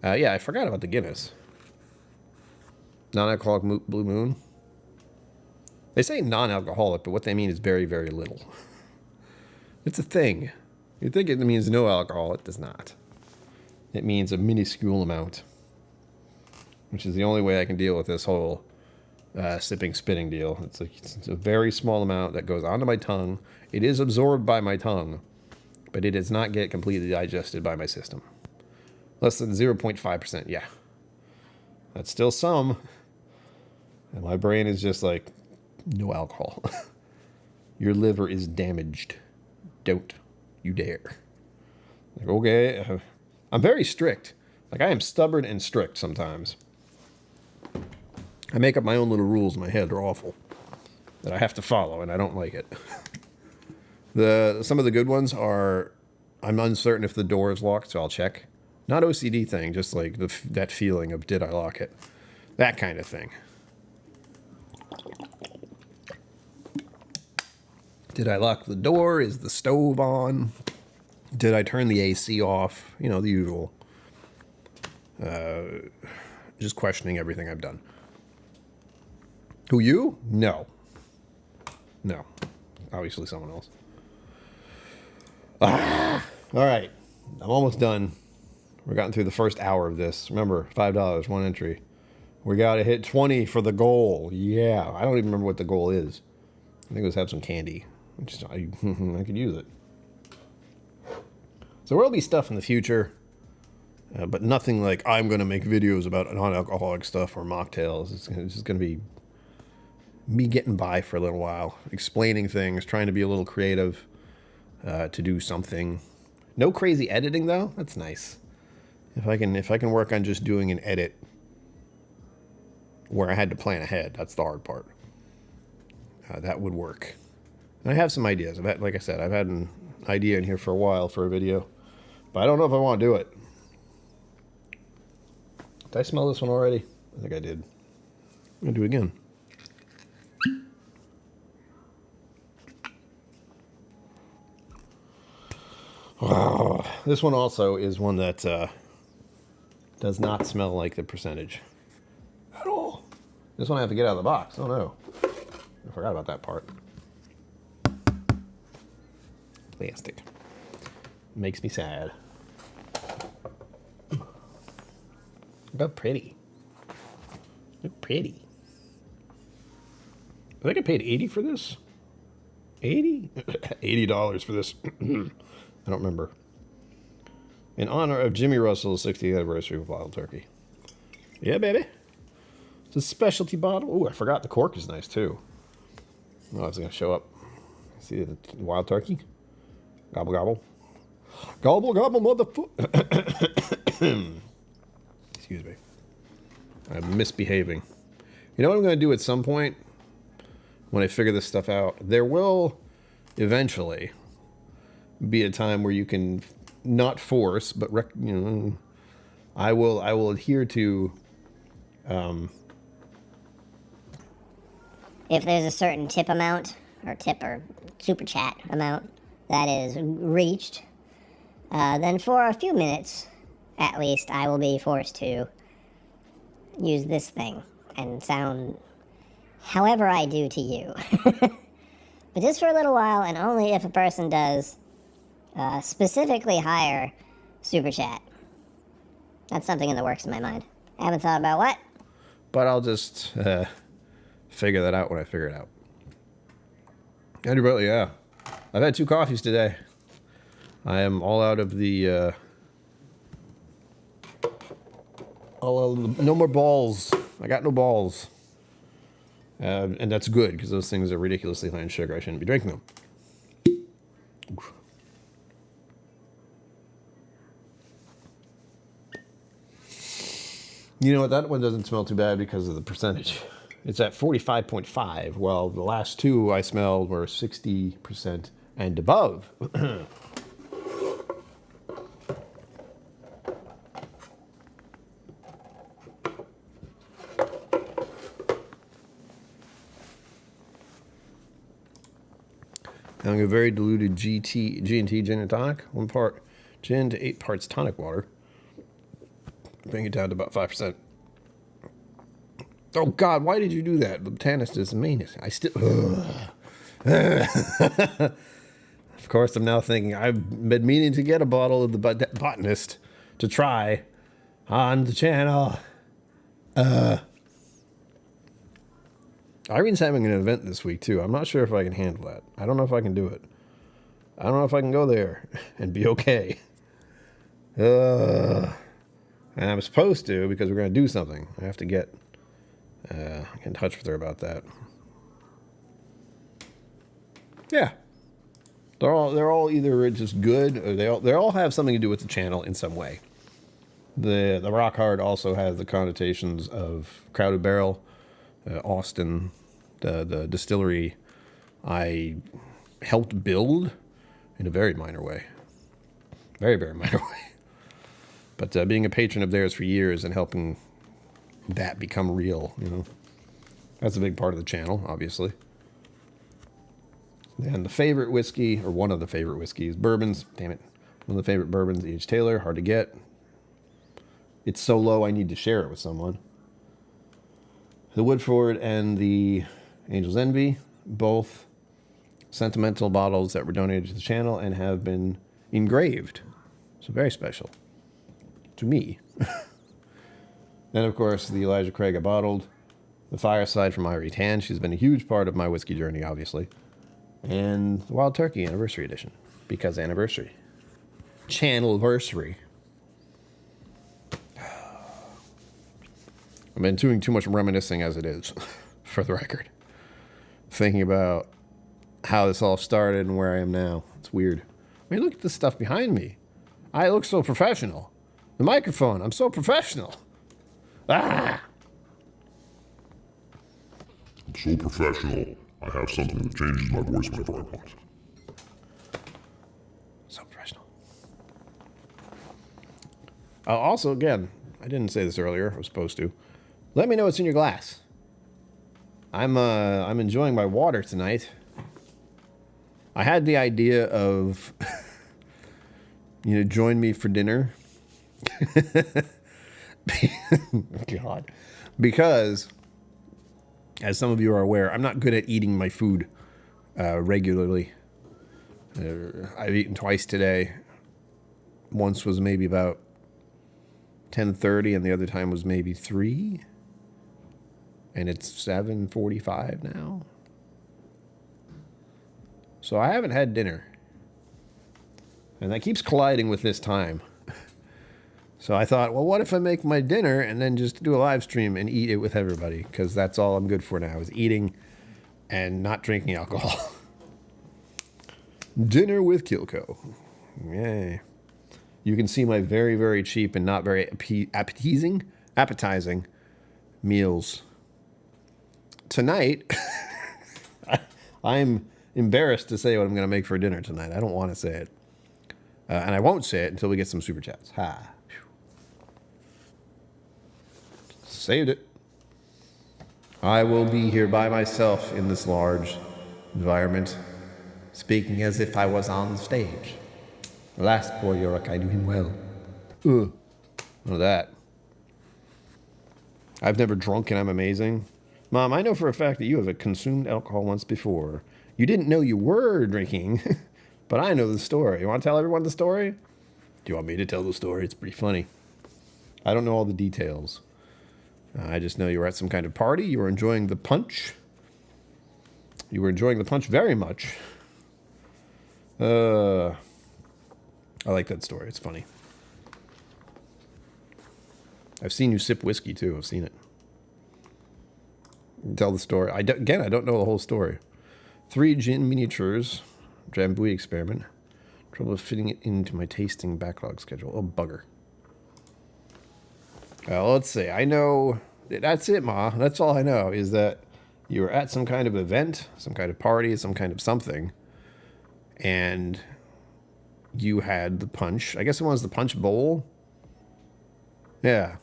Yeah, I forgot about the Guinness. Non-alcoholic Blue Moon. They say non-alcoholic, but what they mean is very, very little. It's a thing. You think it means no alcohol. It does not. It means a minuscule amount, which is the only way I can deal with this whole spitting deal. It's a very small amount that goes onto my tongue. It is absorbed by my tongue, but it does not get completely digested by my system. Less than 0.5%, yeah. That's still some. And my brain is just like, no alcohol. Your liver is damaged. Don't you dare. Like, okay, I'm very strict. Like, I am stubborn and strict sometimes. I make up my own little rules in my head. They're awful. That I have to follow, and I don't like it. Some of the good ones are, I'm uncertain if the door is locked, so I'll check. Not OCD thing, just like that feeling of, did I lock it? That kind of thing. Did I lock the door? Is the stove on? Did I turn the AC off? You know, the usual. Just questioning everything I've done. Who, you? No. No. Obviously someone else. All right. I'm almost done. We're gotten through the first hour of this. Remember, $5, one entry. We got to hit 20 for the goal. Yeah. I don't even remember what the goal is. I think it was have some candy. I could use it. So there will be stuff in the future, but nothing like I'm going to make videos about non-alcoholic stuff or mocktails. It's just going to be me getting by for a little while, explaining things, trying to be a little creative to do something. No crazy editing though. That's nice. If I can work on just doing an edit where I had to plan ahead, that's the hard part. That would work. And I have some ideas. Like I said, I've had an idea in here for a while for a video, but I don't know if I want to do it. Did I smell this one already? I think I did. I'm gonna do it again. This one also is one that does not smell like the percentage at all. This one I have to get out of the box. Oh no. I forgot about that part. Plastic. Makes me sad. Look pretty. Look pretty. I think I paid $80 for this. 80? $80 for this. I don't remember. In honor of Jimmy Russell's 60th anniversary of Wild Turkey. Yeah, baby. It's a specialty bottle. Oh, I forgot the cork is nice too. Oh, it's going to show up. See the Wild Turkey? Gobble, gobble. Gobble, gobble, motherfucker. Excuse me. I'm misbehaving. You know what I'm going to do at some point? When I figure this stuff out, there will eventually be a time where you can not force, but I will adhere to. If there's a certain tip amount, or tip or super chat amount that is reached, then for a few minutes, at least, I will be forced to use this thing and sound however I do to you. But just for a little while, and only if a person does specifically higher super chat. That's something in the works in my mind. I haven't thought about what. But I'll just figure that out when I figure it out. Anyway, yeah. I've had 2 coffees today. I am all out of the... no more balls. I got no balls. And that's good, because those things are ridiculously high in sugar. I shouldn't be drinking them. Oof. You know what? That one doesn't smell too bad because of the percentage. It's at 45.5. Well, the last 2 I smelled were 60% and above. Having a very diluted G&T gin and tonic. 1 part gin to 8 parts tonic water. Bring it down to about 5%. Oh, God, why did you do that? The botanist is the meanest. I still... Of course, I'm now thinking I've been meaning to get a bottle of the botanist to try on the channel. Irene's having an event this week, too. I'm not sure if I can handle that. I don't know if I can do it. I don't know if I can go there and be okay. And I'm supposed to, because we're going to do something. I have to get in touch with her about that. Yeah. They're all either just good, or they all have something to do with the channel in some way. The Rock Hard also has the connotations of Crowded Barrel, Austin, the distillery I helped build in a very minor way. Very, very minor way. But being a patron of theirs for years and helping that become real, that's a big part of the channel, obviously. And the favorite whiskey, or one of the favorite whiskeys, bourbons, damn it. One of the favorite bourbons, H. Taylor, hard to get. It's so low I need to share it with someone. The Woodford and the Angel's Envy, both sentimental bottles that were donated to the channel and have been engraved. So very special to me. Then, of course, the Elijah Craig I bottled. The Fireside from Irie Tan. She's been a huge part of my whiskey journey, obviously. And the Wild Turkey Anniversary Edition. Because anniversary. Channelversary. I've been doing too much reminiscing as it is, for the record. Thinking about how this all started and where I am now. It's weird. I mean, look at the stuff behind me. I look so professional. The microphone, I'm so professional. Ah! I'm so professional, I have something that changes my voice whenever I want. So professional. Also, again, I didn't say this earlier. I was supposed to. Let me know what's in your glass. I'm enjoying my water tonight. I had the idea of You know, join me for dinner. God. Because, as some of you are aware, I'm not good at eating my food regularly. I've eaten twice today. Once was maybe about 10:30, and the other time was maybe 3. And it's 7:45 now. So I haven't had dinner. And that keeps colliding with this time. So I thought, well, what if I make my dinner and then just do a live stream and eat it with everybody? Because that's all I'm good for now, is eating and not drinking alcohol. Dinner with KillCo. Yay. You can see my very, very cheap and not very appetizing meals. Tonight, I'm embarrassed to say what I'm going to make for dinner tonight. I don't want to say it. And I won't say it until we get some super chats. Ha. Saved it. I will be here by myself in this large environment, speaking as if I was on stage. Alas, poor Yorick, I knew him well. None of that. I've never drunk and I'm amazing. Mom, I know for a fact that you have consumed alcohol once before. You didn't know you were drinking, but I know the story. You want to tell everyone the story? Do you want me to tell the story? It's pretty funny. I don't know all the details. I just know you were at some kind of party. You were enjoying the punch. You were enjoying the punch very much. I like that story. It's funny. I've seen you sip whiskey, too. I've seen it. Tell the story. Again, I don't know the whole story. 3 gin miniatures. Drambuie experiment. Trouble fitting it into my tasting backlog schedule. Oh, bugger. Let's see. I know. That's it, Ma. That's all I know, is that you were at some kind of event, some kind of party, some kind of something, and you had the punch. I guess it was the punch bowl. Yeah.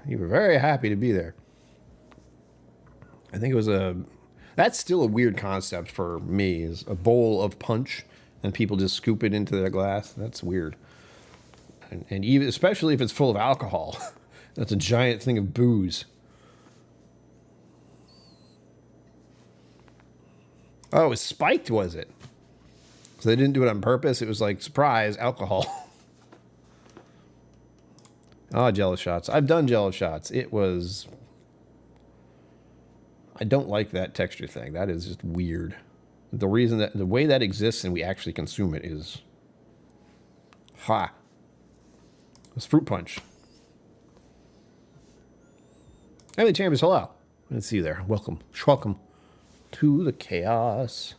You were very happy to be there. I think it was that's still a weird concept for me, is a bowl of punch and people just scoop it into their glass. That's weird. And even, especially if it's full of alcohol. That's a giant thing of booze. Oh, it was spiked, was it? So they didn't do it on purpose. It was like, surprise, alcohol. Oh, Jello shots. I've done Jello shots. It was... I don't like that texture thing. That is just weird. The reason that... the way that exists and we actually consume it is... Ha. It's fruit punch. Emily Chambers, hello. Let's see you there. Welcome. Welcome to the chaos.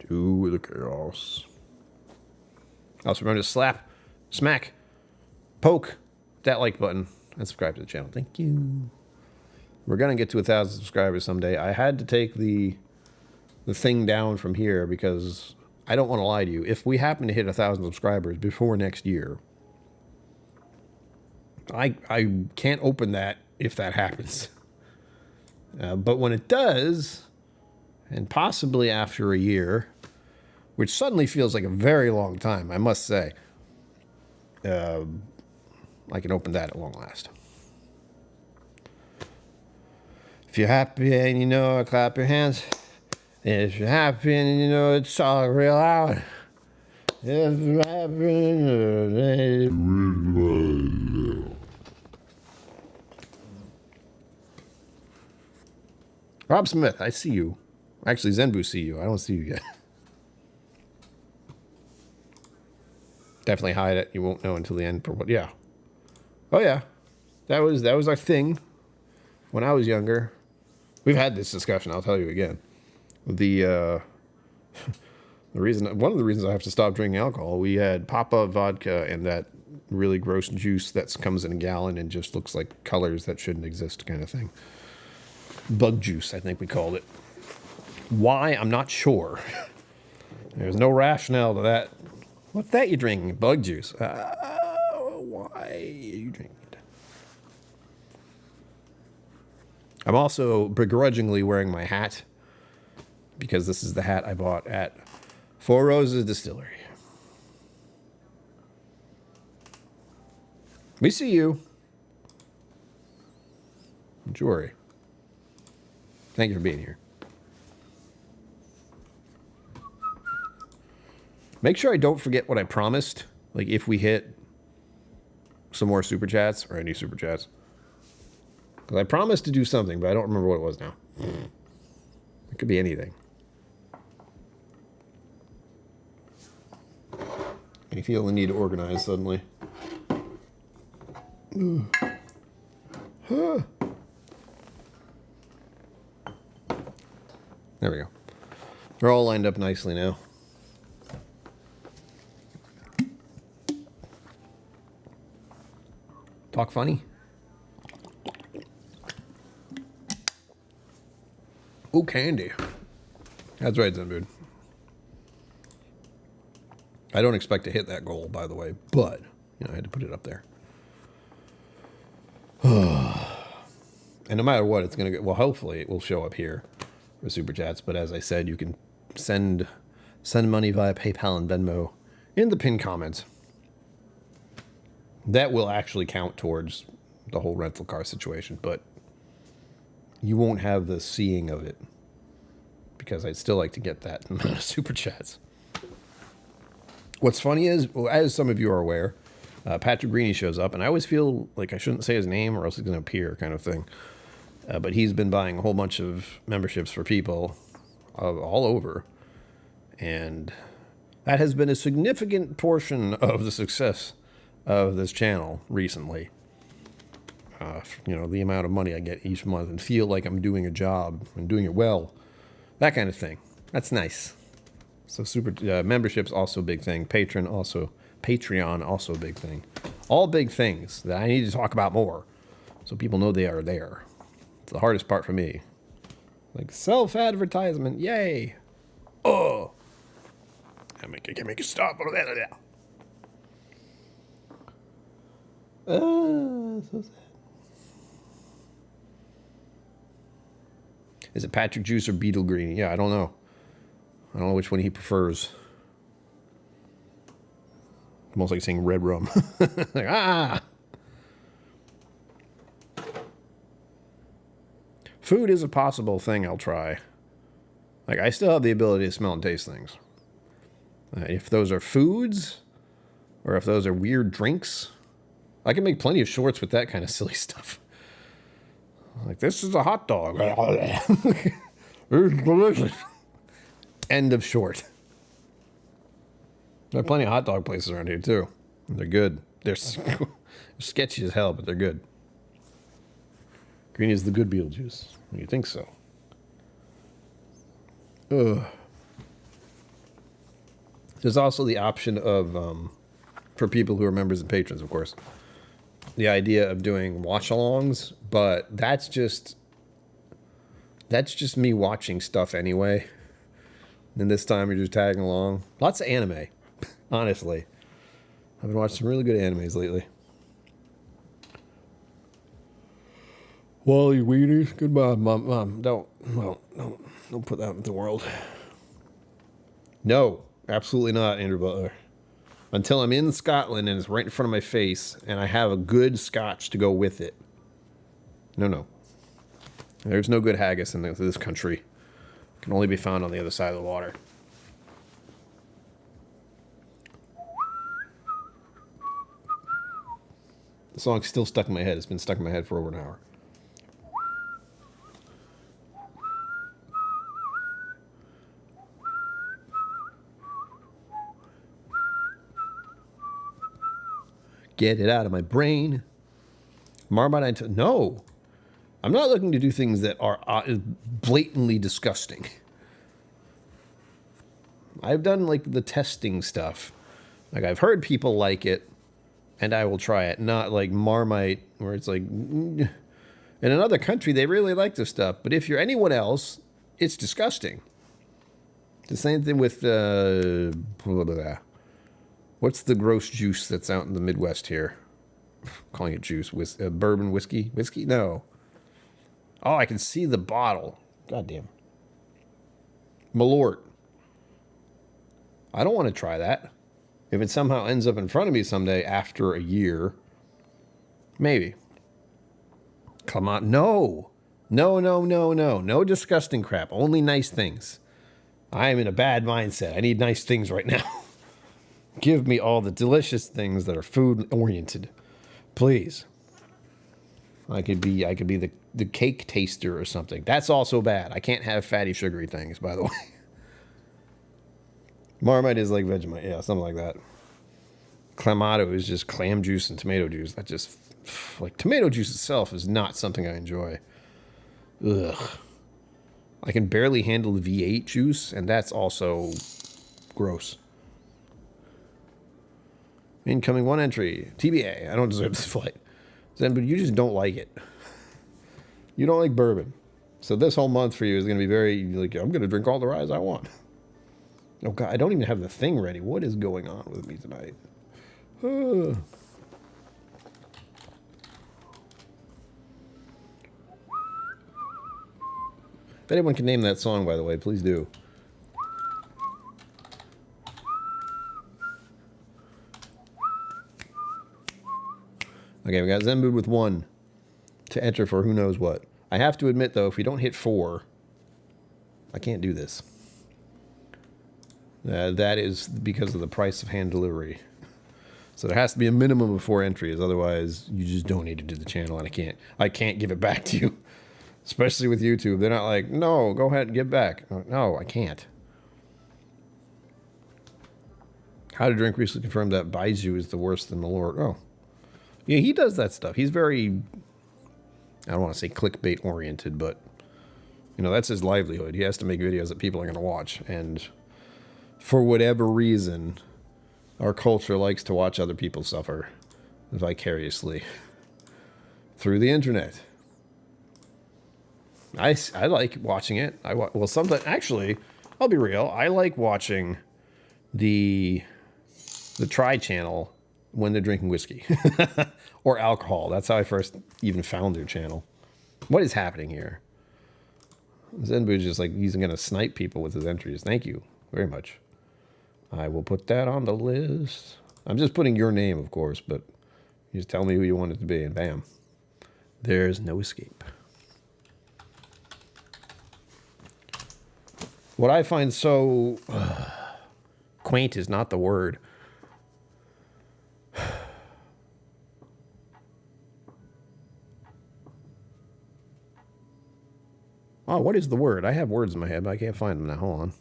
To the chaos. Also remember to slap, smack, poke that like button and subscribe to the channel. Thank you. We're going to get to 1,000 subscribers someday. I had to take the thing down from here because I don't want to lie to you. If we happen to hit 1,000 subscribers before next year, I can't open that if that happens. But when it does, and possibly after a year, which suddenly feels like a very long time, I must say, I can open that at long last. If you're happy and you know it, clap your hands. If you're happy and you know it, talk real loud. If you're happy and you know it. Rob Smith, I see you. Actually, Zenbu see you. I don't see you yet. Definitely hide it. You won't know until the end for what. Yeah. Oh yeah, that was our thing when I was younger. We've had this discussion. I'll tell you again. The reason, one of the reasons I have to stop drinking alcohol, we had Papa vodka and that really gross juice that comes in a gallon and just looks like colors that shouldn't exist, kind of thing. Bug juice, I think we called it. Why? I'm not sure. There's no rationale to that. What's that you're drinking? Bug juice. Why are you drinking it? I'm also begrudgingly wearing my hat because this is the hat I bought at Four Roses Distillery. We see you. Jory. Thank you for being here. Make sure I don't forget what I promised. Like if we hit some more super chats or any super chats. Because I promised to do something, but I don't remember what it was now. It could be anything. I feel the need to organize suddenly. Huh. There we go. They're all lined up nicely now. Talk funny. Ooh, candy. That's right, Zenbud. I don't expect to hit that goal, by the way, but you know, I had to put it up there. And no matter what, it's gonna get. Well, hopefully, it will show up here for super chats. But as I said, you can send money via PayPal and Venmo in the pinned comments. That will actually count towards the whole rental car situation, but you won't have the seeing of it because I'd still like to get that amount of super chats. What's funny is, well, as some of you are aware, Patrick Greeny shows up, and I always feel like I shouldn't say his name or else he's going to appear kind of thing. But he's been buying a whole bunch of memberships for people all over, and that has been a significant portion of the success of this channel recently. You know, the amount of money I get each month and feel like I'm doing a job and doing it well. That kind of thing. That's nice. So super membership's also a big thing. Patreon also a big thing. All big things that I need to talk about more so people know they are there. It's the hardest part for me. Like self-advertisement, yay. Oh. I can't make it stop. So sad. Is it Patrick Juice or Beetle Green? Yeah, I don't know. I don't know which one he prefers. Almost like saying red rum. Like, ah! Food is a possible thing I'll try. Like, I still have the ability to smell and taste things. If those are foods, or if those are weird drinks, I can make plenty of shorts with that kind of silly stuff. Like, this is a hot dog. It's delicious. End of short. There are plenty of hot dog places around here, too. They're good. They're sketchy as hell, but they're good. Green is the good Beetlejuice. You think so? Ugh. There's also the option of, for people who are members and patrons, of course, the idea of doing watch-alongs, but that's just me watching stuff anyway. And this time you're just tagging along. Lots of anime, honestly. I've been watching some really good animes lately. Wally Weeders, goodbye, Mom. Don't put that into the world. No, absolutely not, Andrew Butler. Until I'm in Scotland and it's right in front of my face and I have a good Scotch to go with it. No. There's no good haggis in this country. It can only be found on the other side of the water. The song's still stuck in my head. It's been stuck in my head for over an hour. Get it out of my brain. Marmite, no. I'm not looking to do things that are blatantly disgusting. I've done like the testing stuff. Like I've heard people like it and I will try it. Not like Marmite where it's like, in another country they really like this stuff. But if you're anyone else, it's disgusting. The same thing with, what's the gross juice that's out in the Midwest here? I'm calling it juice. Bourbon whiskey? Whiskey? No. Oh, I can see the bottle. Goddamn. Malort. I don't want to try that. If it somehow ends up in front of me someday after a year, Maybe. Come on. No. No, no, no, no. No disgusting crap. Only nice things. I am in a bad mindset. I need nice things right now. Give me all the delicious things that are food oriented. Please. I could be the cake taster or something. That's also bad. I can't have fatty, sugary things, by the way. Marmite is like Vegemite. Yeah, something like that. Clamato is just clam juice and tomato juice. That just, like, tomato juice itself is not something I enjoy. Ugh. I can barely handle the V8 juice, and that's also gross. Incoming 1 entry. TBA. I don't deserve this flight. Zen, but you just don't like it. You don't like bourbon. So this whole month for you is going to be very, like, I'm going to drink all the ryes I want. Oh, God, I don't even have the thing ready. What is going on with me tonight? If anyone can name that song, by the way, please do. Okay, we got Zenbu with 1 to enter for who knows what. I have to admit, though, if we don't hit 4, I can't do this. That is because of the price of hand delivery. So there has to be a minimum of 4 entries, otherwise you just donated to the channel, and I can't give it back to you. Especially with YouTube, they're not like, no, go ahead and give back. No, I can't. How to Drink recently confirmed that Baijiu is the worst in the Lord. Oh. Yeah, he does that stuff. He's very, I don't want to say clickbait oriented, but, you know, that's his livelihood. He has to make videos that people are going to watch. And for whatever reason, our culture likes to watch other people suffer vicariously through the internet. I like watching it. Well, sometimes, actually, I'll be real. I like watching the Try channel when they're drinking whiskey or alcohol. That's how I first even found their channel. What is happening here? Zenbu just like he's going to snipe people with his entries. Thank you very much. I will put that on the list. I'm just putting your name, of course, but you just tell me who you want it to be, and bam, there's no escape. What I find so quaint is not the word. Oh, what is the word? I have words in my head, but I can't find them now. Hold on.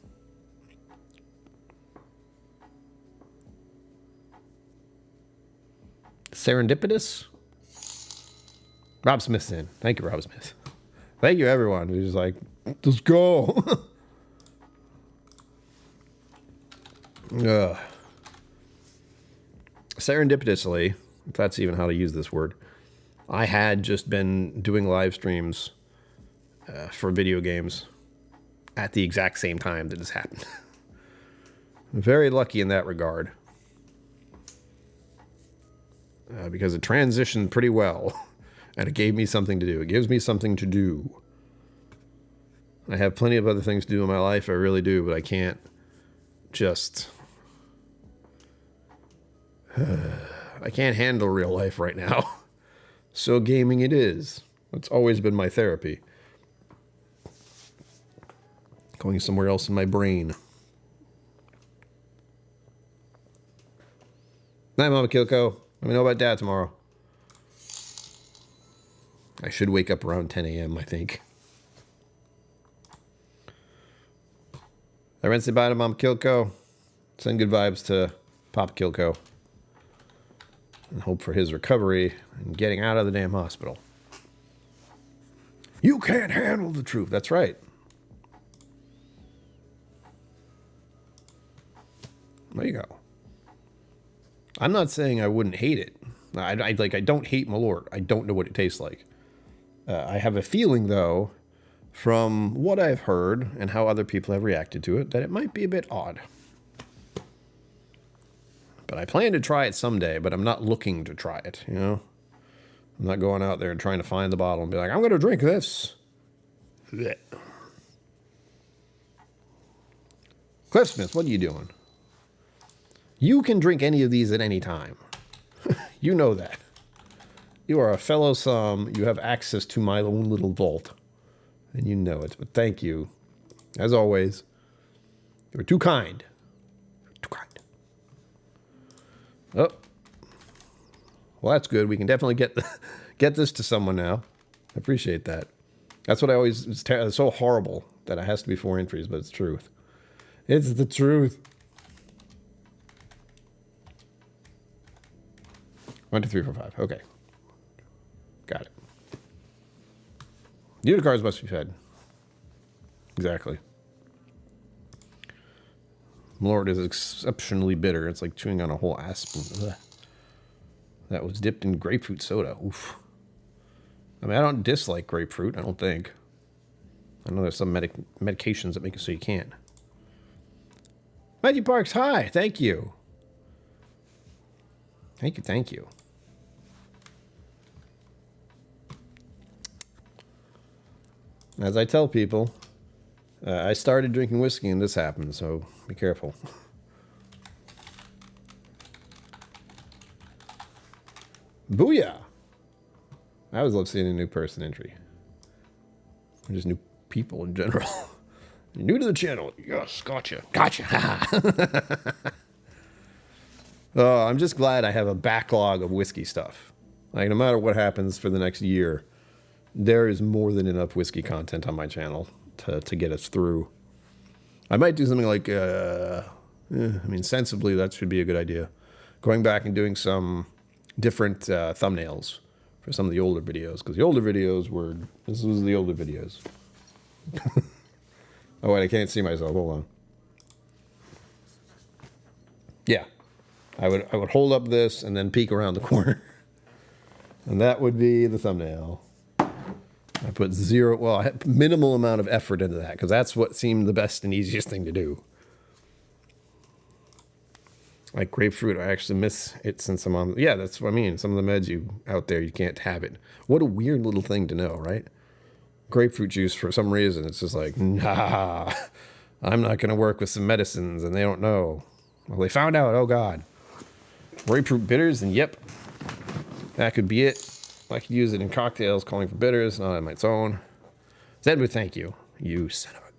Serendipitous? Rob Smith's in. Thank you, Rob Smith. Thank you, everyone. Who's like, let's go. Serendipitously, if that's even how to use this word, I had just been doing live streams for video games at the exact same time that this happened. Very lucky in that regard. Because it transitioned pretty well, and it gave me something to do. It gives me something to do. I have plenty of other things to do in my life, I really do, but I can't just... I can't handle real life right now. So gaming it is. It's always been my therapy. Going somewhere else in my brain. Night, Mama KillCo. Let me know about Dad tomorrow. I should wake up around 10 a.m., I think. I say bye to Mama KillCo. Send good vibes to Papa KillCo. And hope for his recovery and getting out of the damn hospital. You can't handle the truth. That's right. There you go. I'm not saying I wouldn't hate it. I don't hate Malort. I don't know what it tastes like. I have a feeling, though, from what I've heard and how other people have reacted to it, that it might be a bit odd. But I plan to try it someday, but I'm not looking to try it, you know? I'm not going out there and trying to find the bottle and be like, I'm going to drink this. Blech. Cliff Smith, what are you doing? You can drink any of these at any time. You know that. You are a fellow Somm. You have access to my own little vault. And you know it. But thank you. As always. You were too kind. Too kind. Oh. Well, that's good. We can definitely get this to someone now. I appreciate that. That's what I always... It's so horrible that it has to be 4 entries, but it's truth. It's the truth. 1, 2, 3, 4, 5. Okay. Got it. Unicorns must be fed. Exactly. Lord is exceptionally bitter. It's like chewing on a whole aspen. Ugh. That was dipped in grapefruit soda. Oof. I mean, I don't dislike grapefruit, I don't think. I know there's some medications that make it so you can't. Matthew Parks, hi. Thank you. Thank you, thank you. As I tell people, I started drinking whiskey and this happened, so be careful. Booyah! I always love seeing a new person entry. Or just new people in general. You're new to the channel. Yes, gotcha. Gotcha. Oh, I'm just glad I have a backlog of whiskey stuff. Like, no matter what happens for the next year, there is more than enough whiskey content on my channel to get us through. I might do something like, I mean, sensibly, that should be a good idea. Going back and doing some different thumbnails for some of the older videos, because the older videos were, this was the older videos. Oh, wait, I can't see myself. Hold on. Yeah. I would hold up this and then peek around the corner. And that would be the thumbnail. I put zero, well, I had minimal amount of effort into that because that's what seemed the best and easiest thing to do. Like grapefruit, I actually miss it since I'm on. Yeah, that's what I mean. Some of the meds you out there, you can't have it. What a weird little thing to know, right? Grapefruit juice, for some reason, it's just like, nah, I'm not going to work with some medicines, and they don't know. Well, they found out, oh God. Grapefruit bitters, and yep, that could be it. I could use it in cocktails, calling for bitters, not on its own. Zedwood, thank you. You son of a...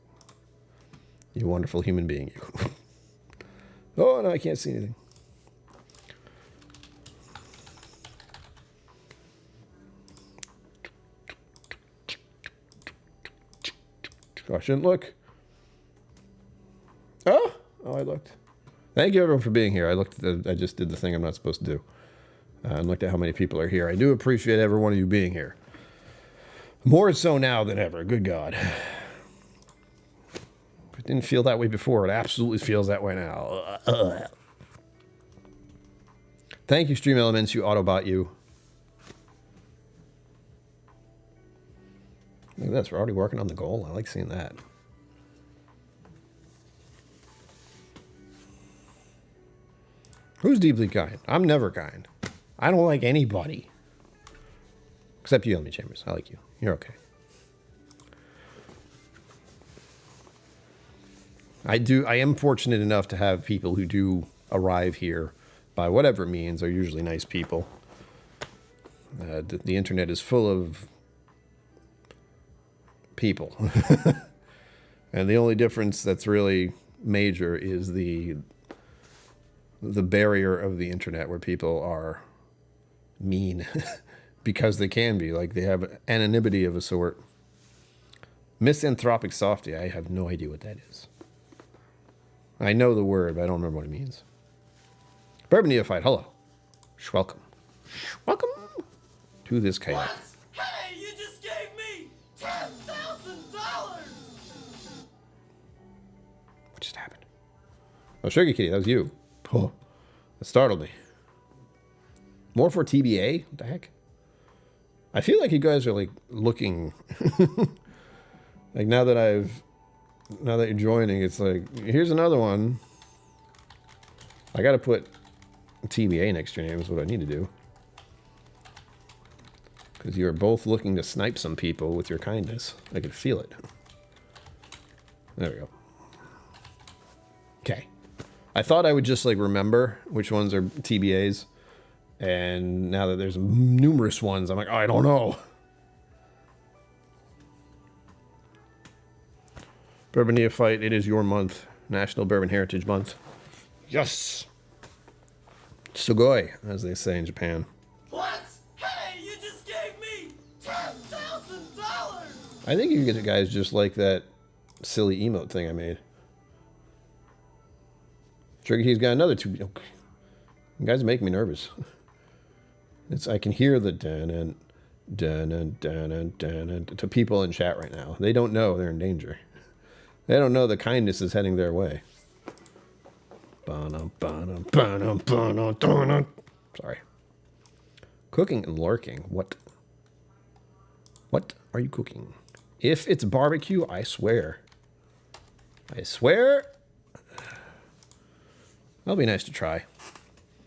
You wonderful human being, you. Oh, no, I can't see anything. Oh, I shouldn't look. Oh, I looked. Thank you, everyone, for being here. I just did the thing I'm not supposed to do. And looked at how many people are here. I do appreciate every one of you being here. More so now than ever. Good God. It didn't feel that way before. It absolutely feels that way now. Thank you, Stream Elements. You Autobot, you. Look at this. We're already working on the goal. I like seeing that. Who's deeply kind? I'm never kind. I don't like anybody. Except you, Elmy Chambers. I like you. You're okay. I am fortunate enough to have people who do arrive here by whatever means are usually nice people. The internet is full of people. And the only difference that's really major is the barrier of the internet where people are mean because they can be. Like, they have anonymity of a sort. Misanthropic softy, I have no idea what that is. I know the word, but I don't remember what it means. Bourbon Neophyte, hello. Welcome. Welcome to this chaos. What? Hey, you just gave me $10,000! What just happened? Oh, Sugar Kitty, that was you. Oh, that startled me. More for TBA? What the heck? I feel like you guys are like looking like now that you're joining, it's like, here's another one. I gotta put TBA next to your name is what I need to do. Because you're both looking to snipe some people with your kindness. I can feel it. There we go. Okay. I thought I would just like remember which ones are TBAs And now that there's numerous ones, I'm like, I don't know. Bourbon Neophyte, it is your month. National Bourbon Heritage Month. Yes! Sugoi, as they say in Japan. What? Hey, you just gave me $10,000! I think you guys just like that silly emote thing I made. Trigger, he's got another two. You guys make me nervous. I can hear the dun to people in chat right now. They don't know they're in danger. They don't know the kindness is heading their way. Sorry. Cooking and lurking. What? What are you cooking? If it's barbecue, I swear. I swear. That'll be nice to try.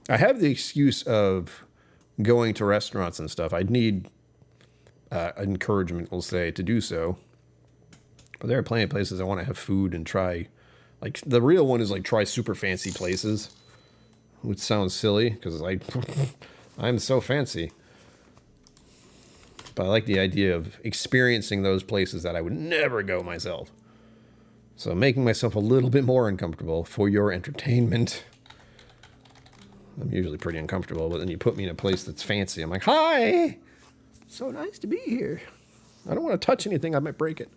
I have the excuse of going to restaurants and stuff. I'd need encouragement, we'll say, to do so. But there are plenty of places I want to have food and try. Like, the real one is, like, try super fancy places. Which sounds silly, because, like, I'm so fancy. But I like the idea of experiencing those places that I would never go myself. So making myself a little bit more uncomfortable for your entertainment. I'm usually pretty uncomfortable, but then you put me in a place that's fancy. I'm like, hi! So nice to be here. I don't want to touch anything. I might break it.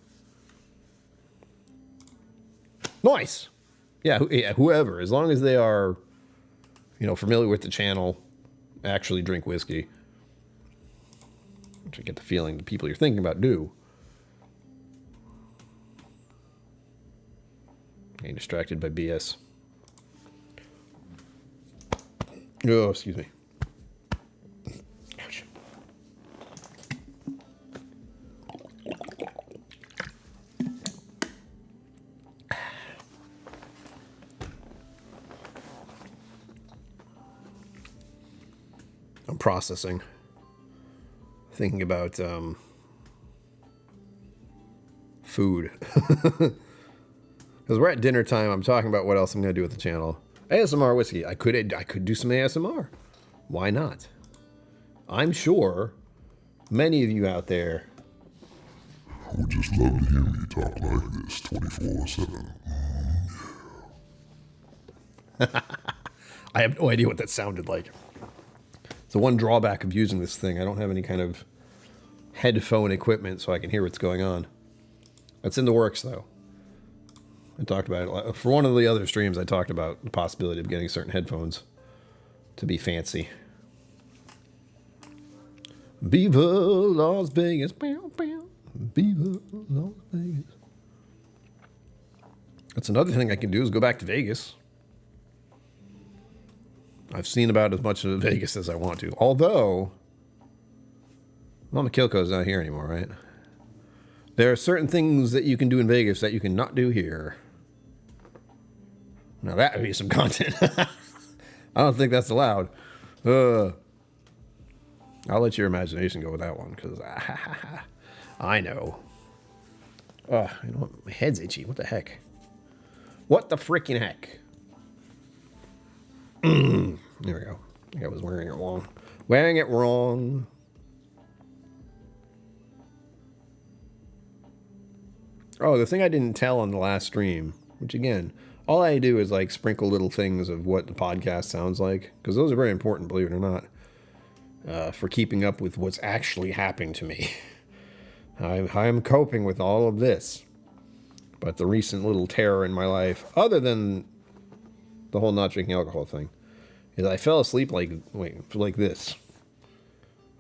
Nice! Yeah, whoever. As long as they are, you know, familiar with the channel, actually drink whiskey. Which I get the feeling the people you're thinking about do. Getting distracted by BS. Oh, excuse me. Ouch. I'm processing. Thinking about food. Because we're at dinner time, I'm talking about what else I'm going to do with the channel. ASMR whiskey. I could do some ASMR. Why not? I'm sure many of you out there would just love to hear me talk like this 24/7. I have no idea what that sounded like. It's the one drawback of using this thing. I don't have any kind of headphone equipment so I can hear what's going on. That's in the works, though. I talked about it. For one of the other streams, I talked about the possibility of getting certain headphones to be fancy. Viva Las Vegas. Viva Las Vegas. That's another thing I can do is go back to Vegas. I've seen about as much of Vegas as I want to. Although, Mama KillCo's not here anymore, right? There are certain things that you can do in Vegas that you cannot do here. Now that would be some content. I don't think that's allowed. I'll let your imagination go with that one, because I know. You know what? My head's itchy. What the heck? What the freaking heck? There we go. I think I was wearing it wrong. Wearing it wrong. Oh, the thing I didn't tell on the last stream, which again, all I do is like sprinkle little things of what the podcast sounds like, because those are very important, believe it or not, for keeping up with what's actually happening to me. I'm coping with all of this, but the recent little terror in my life, other than the whole not drinking alcohol thing, is I fell asleep like this.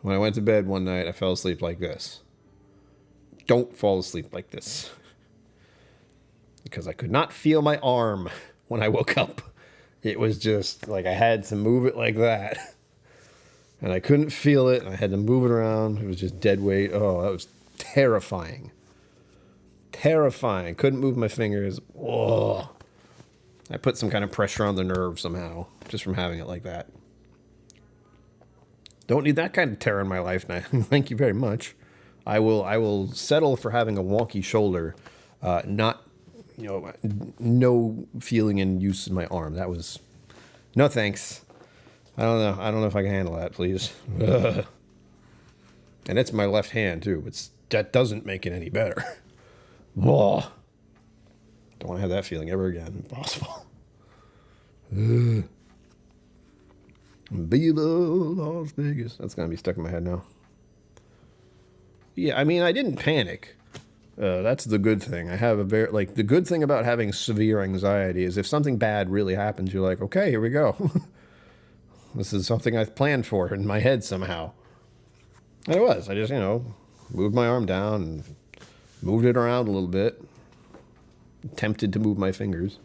When I went to bed one night, I fell asleep like this. Don't fall asleep like this. Because I could not feel my arm when I woke up. It was just like I had to move it like that. And I couldn't feel it. I had to move it around. It was just dead weight. Oh, that was terrifying. Terrifying. Couldn't move my fingers. Oh. I put some kind of pressure on the nerve somehow, just from having it like that. Don't need that kind of terror in my life now. Thank you very much. I will settle for having a wonky shoulder, not, you know, no feeling and use in my arm. That was, no thanks. I don't know. I don't know if I can handle that, please. And it's my left hand, too. That doesn't make it any better. Whoa. Don't want to have that feeling ever again. Impossible. Viva Las Vegas. That's going to be stuck in my head now. Yeah, I mean, I didn't panic. That's the good thing. I have the good thing about having severe anxiety is if something bad really happens, you're like, okay, here we go. This is something I've planned for in my head somehow. And it was. I just, moved my arm down and moved it around a little bit. Tempted to move my fingers.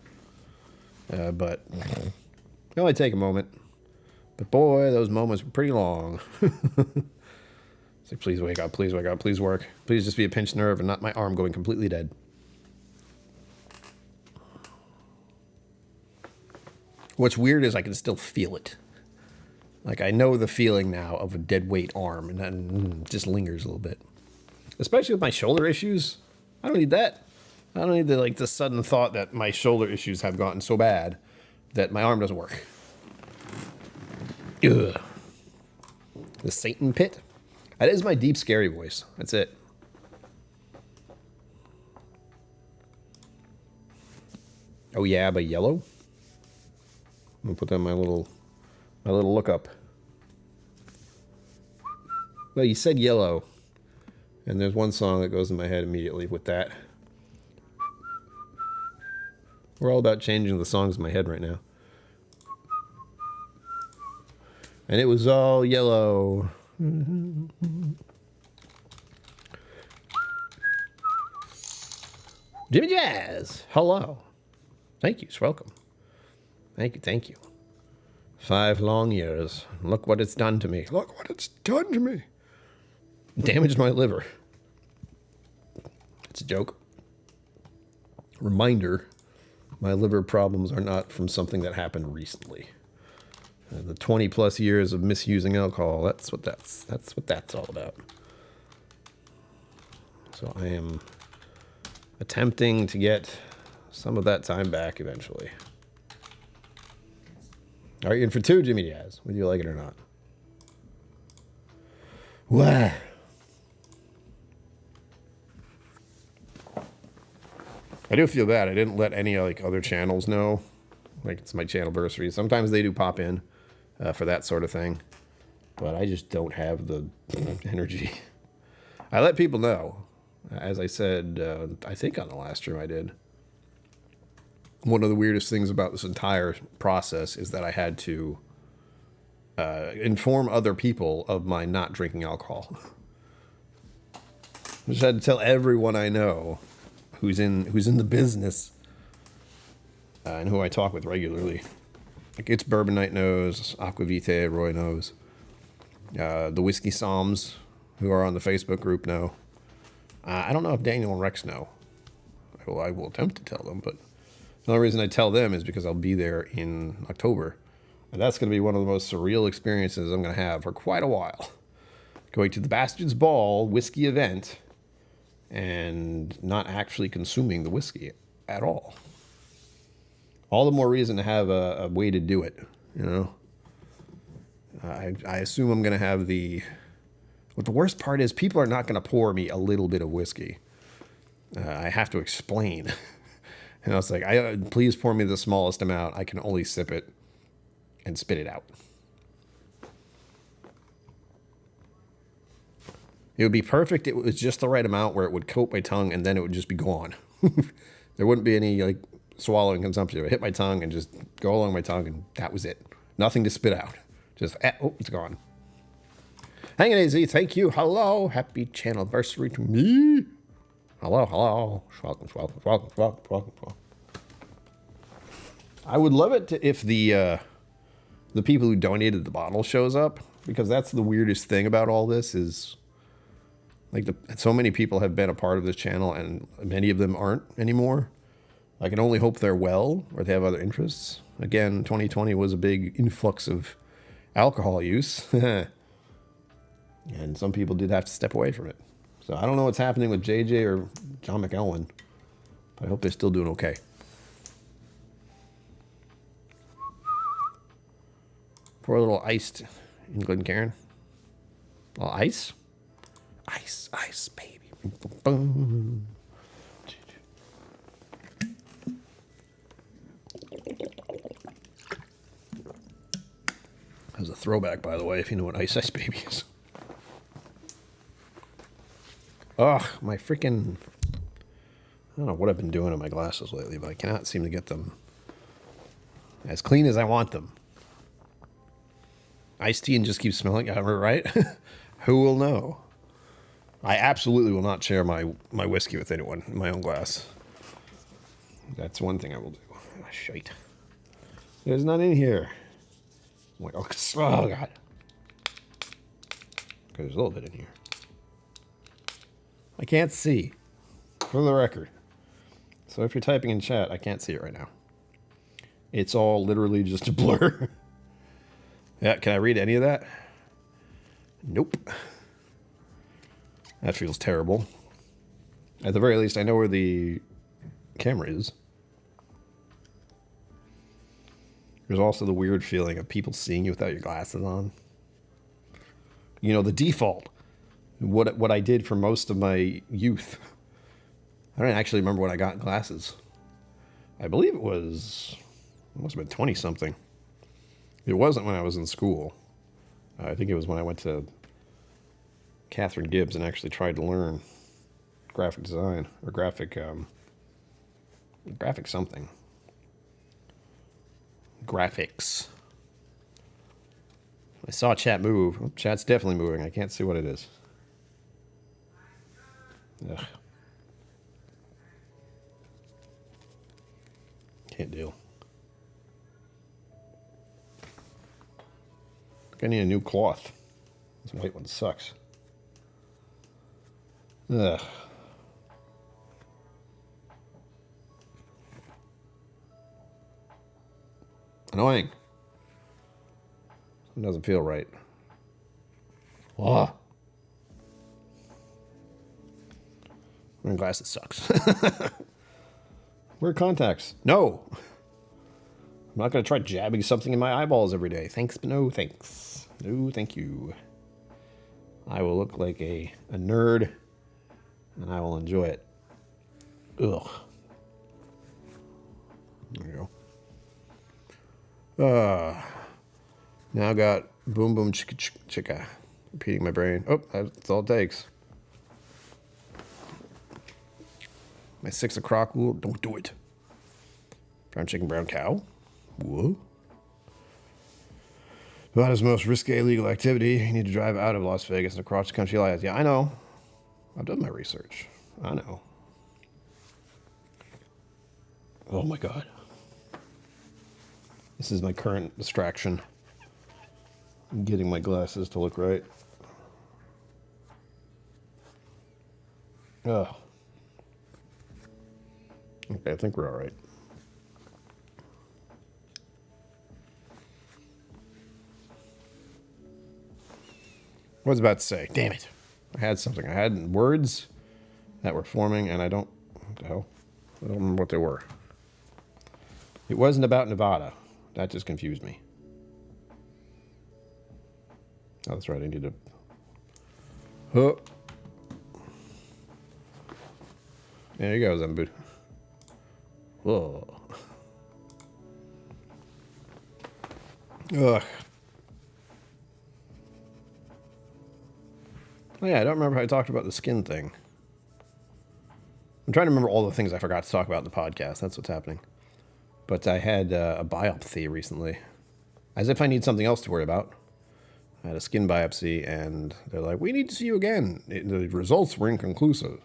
But it only take a moment. But boy, those moments were pretty long. It's like, please wake up, please wake up, please work. Please just be a pinched nerve and not my arm going completely dead. What's weird is I can still feel it. Like, I know the feeling now of a dead weight arm, and then it just lingers a little bit. Especially with my shoulder issues. I don't need that. I don't need the sudden thought that my shoulder issues have gotten so bad that my arm doesn't work. Ugh. The Satan pit. That is my deep, scary voice. That's it. Oh yeah, by Yellow. I'm gonna put that in my little lookup. Well, you said Yellow, and there's one song that goes in my head immediately with that. We're all about changing the songs in my head right now. And it was all yellow. Jimmy Jazz, hello. Thank you, welcome. Thank you. 5 long years. Look what it's done to me. Look what it's done to me. Damaged my liver. It's a joke. Reminder, my liver problems are not from something that happened recently. The 20 plus years of misusing alcohol, that's what that's all about. So I am attempting to get some of that time back eventually. Are you in for 2, Jimmy Diaz? Whether you like it or not. Wow. I do feel bad. I didn't let any other channels know. Like, it's my Channelversary. Sometimes they do pop in for that sort of thing. But I just don't have the energy. I let people know. As I said, I think on the last stream I did. One of the weirdest things about this entire process is that I had to inform other people of my not drinking alcohol. I just had to tell everyone I know who's in the business and who I talk with regularly. Like, It's Bourbon Night knows, Aquavite, Roy knows. The Whiskey Psalms, who are on the Facebook group, know. I don't know if Daniel and Rex know. I will attempt to tell them, but the only reason I tell them is because I'll be there in October. And that's going to be one of the most surreal experiences I'm going to have for quite a while. Going to the Bastards Ball whiskey event and not actually consuming the whiskey at all. All the more reason to have a way to do it, you know? I assume I'm going to have what the worst part is, people are not going to pour me a little bit of whiskey. I have to explain. And I was like, please pour me the smallest amount. I can only sip it and spit it out. It would be perfect. It was just the right amount where it would coat my tongue and then it would just be gone. There wouldn't be any swallowing consumption. It would hit my tongue and just go along my tongue, and that was it. Nothing to spit out. Just, it's gone. Hang in, AZ. Thank you. Hello. Happy Channelversary to me. Hello. Welcome. I would love it if the people who donated the bottle shows up, because that's the weirdest thing about all this is, so many people have been a part of this channel and many of them aren't anymore. I can only hope they're well or they have other interests. Again, 2020 was a big influx of alcohol use. And some people did have to step away from it. So I don't know what's happening with JJ or John McElwain, but I hope they're still doing okay. Pour a little iced in Glencairn. A little ice. Ice, baby. Boom. That was a throwback, by the way, if you know what Ice Baby is. Ugh, my freaking... I don't know what I've been doing to my glasses lately, but I cannot seem to get them as clean as I want them. Iced tea and just keep smelling, right? Who will know? I absolutely will not share my whiskey with anyone in my own glass. That's one thing I will do. Oh, shite. There's none in here. I'm like, oh, God. Okay, there's a little bit in here. I can't see, for the record. So if you're typing in chat, I can't see it right now. It's all literally just a blur. Yeah, can I read any of that? Nope. That feels terrible. At the very least, I know where the camera is. There's also the weird feeling of people seeing you without your glasses on. You know, the default. What I did for most of my youth. I don't actually remember when I got glasses. I believe it must have been 20-something. It wasn't when I was in school. I think it was when I went to Catherine Gibbs and actually tried to learn graphic design or graphic something. Graphics. I saw chat move. Oh, chat's definitely moving. I can't see what it is. Ugh. Can't deal. I need a new cloth. This white one sucks. Ugh. Annoying. It doesn't feel right. Ah. Wearing glasses sucks. Wear contacts. No. I'm not going to try jabbing something in my eyeballs every day. Thanks, but no thanks. No, thank you. I will look like a nerd, and I will enjoy it. Ugh. There you go. Now I got boom boom chicka chicka. Repeating my brain. Oh, that's all it takes. My 6 o'clock rule, don't do it. Brown chicken, brown cow. Whoa. That is the most risky illegal activity. You need to drive out of Las Vegas and across the country lines. Yeah, I know. I've done my research. I know. Oh my God. This is my current distraction. I'm getting my glasses to look right. Ugh. Okay, I think we're all right. What was I about to say? Damn it. I had something. I had words that were forming, and I don't... What the hell? I don't remember what they were. It wasn't about Nevada. That just confused me. Oh, that's right. I need to... Oh. There you go, Zambud. Whoa. Ugh. Oh yeah, I don't remember how I talked about the skin thing. I'm trying to remember all the things I forgot to talk about in the podcast. That's what's happening. But I had a biopsy recently. As if I need something else to worry about. I had a skin biopsy, and they're like, we need to see you again. The results were inconclusive.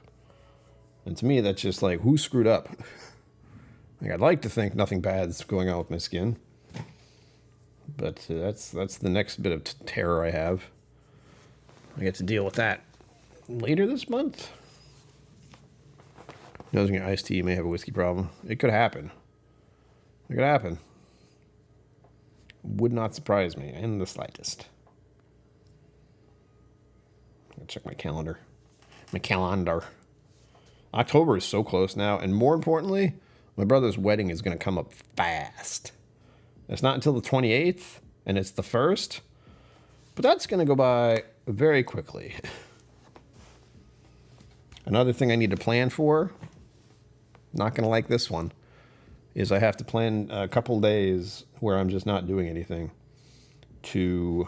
And to me, that's just like, who screwed up? Like, I'd like to think nothing bad's going on with my skin. But that's the next bit of terror I have. I get to deal with that later this month. Nosing your iced tea, you may have a whiskey problem. It could happen. It could happen. Would not surprise me in the slightest. I'll check my calendar. My calendar. October is so close now, and more importantly, my brother's wedding is going to come up fast. It's not until the 28th, and it's the 1st. But that's going to go by very quickly. Another thing I need to plan for, not going to like this one, is I have to plan a couple days where I'm just not doing anything to...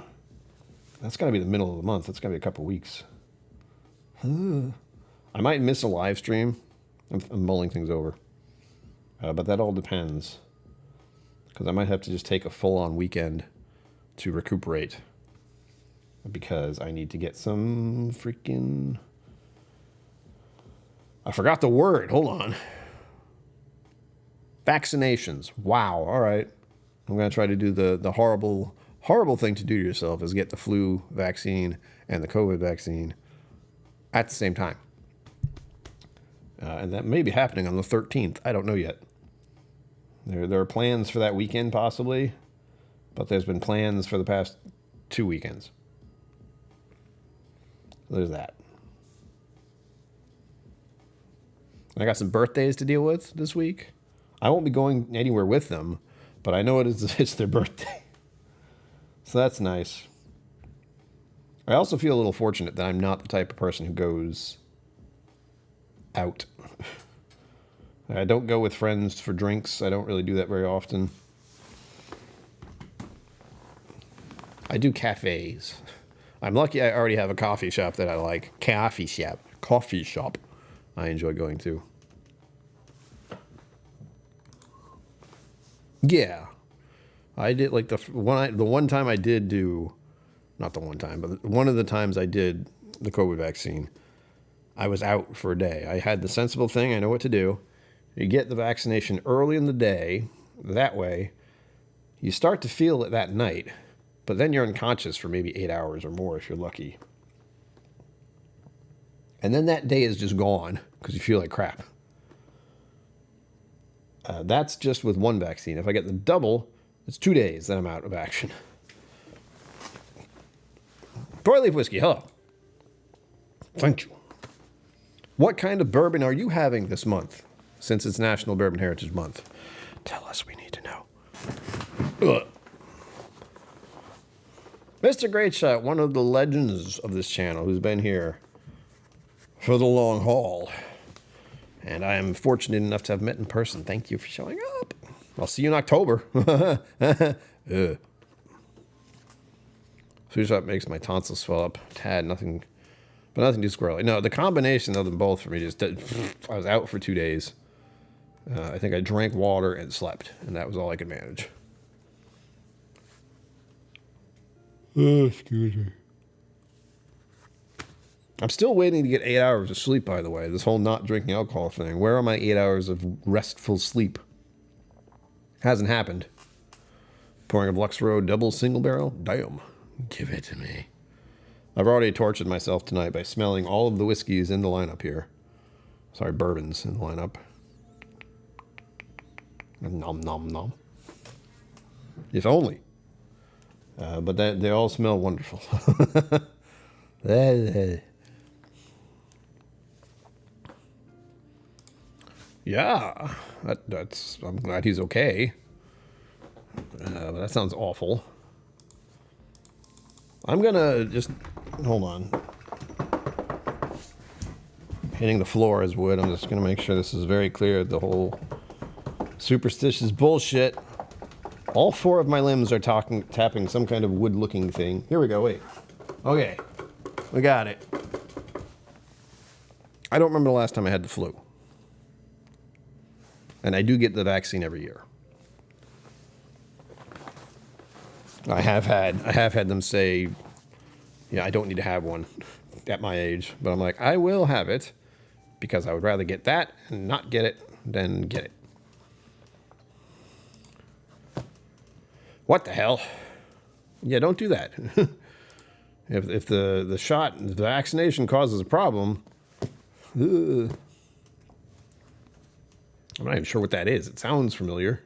That's got to be the middle of the month. That's got to be a couple weeks. I might miss a live stream. I'm mulling things over. But that all depends. Because I might have to just take a full-on weekend to recuperate. Because I need to get some freaking... I forgot the word. Hold on. Vaccinations. Wow. All right. I'm going to try to do the horrible thing to do to yourself is get the flu vaccine and the COVID vaccine at the same time. And that may be happening on the 13th. I don't know yet. There are plans for that weekend possibly, but there's been plans for the past 2 weekends. So there's that. I got some birthdays to deal with this week. I won't be going anywhere with them, but I know it's their birthday. So that's nice. I also feel a little fortunate that I'm not the type of person who goes out. I don't go with friends for drinks. I don't really do that very often. I do cafes. I'm lucky I already have a coffee shop that I like. Coffee shop. I enjoy going to. Yeah. I did like the one time I did do, not the one time, but one of the times I did the COVID vaccine, I was out for a day. I had the sensible thing. I know what to do. You get the vaccination early in the day. That way, you start to feel it that night, but then you're unconscious for maybe 8 hours or more if you're lucky. And then that day is just gone because you feel like crap. That's just with one vaccine. If I get the double, it's 2 days that I'm out of action. Toy Leaf Whiskey, hello. Thank you. What kind of bourbon are you having this month, since it's National Bourbon Heritage Month? Tell us, we need to know. Ugh. Mr. Great Shot, one of the legends of this channel, who's been here for the long haul. And I am fortunate enough to have met in person. Thank you for showing up. I'll see you in October. Food shop makes my tonsils swell up. Tad, nothing, but nothing too squirrely. No, the combination of them both for me just did. I was out for 2 days. I think I drank water and slept, and that was all I could manage. Excuse me. I'm still waiting to get 8 hours of sleep, by the way. This whole not drinking alcohol thing. Where are my 8 hours of restful sleep? Hasn't happened. Pouring a Lux Road double single barrel? Damn. Give it to me. I've already tortured myself tonight by smelling all of the whiskeys in the lineup here. Sorry, bourbons in the lineup. Nom, nom, nom. If only. But they all smell wonderful. Yeah, that's. I'm glad he's okay. But that sounds awful. I'm gonna just hold on. Hitting the floor as wood. I'm just gonna make sure this is very clear. The whole superstitious bullshit. All 4 of my limbs are tapping some kind of wood-looking thing. Here we go. Wait. Okay, we got it. I don't remember the last time I had the flu. And I do get the vaccine every year. I have had them say, yeah, I don't need to have one at my age. But I'm like, I will have it because I would rather get that and not get it than get it. What the hell? Yeah, don't do that. If the shot, the vaccination causes a problem, I'm not even sure what that is. It sounds familiar.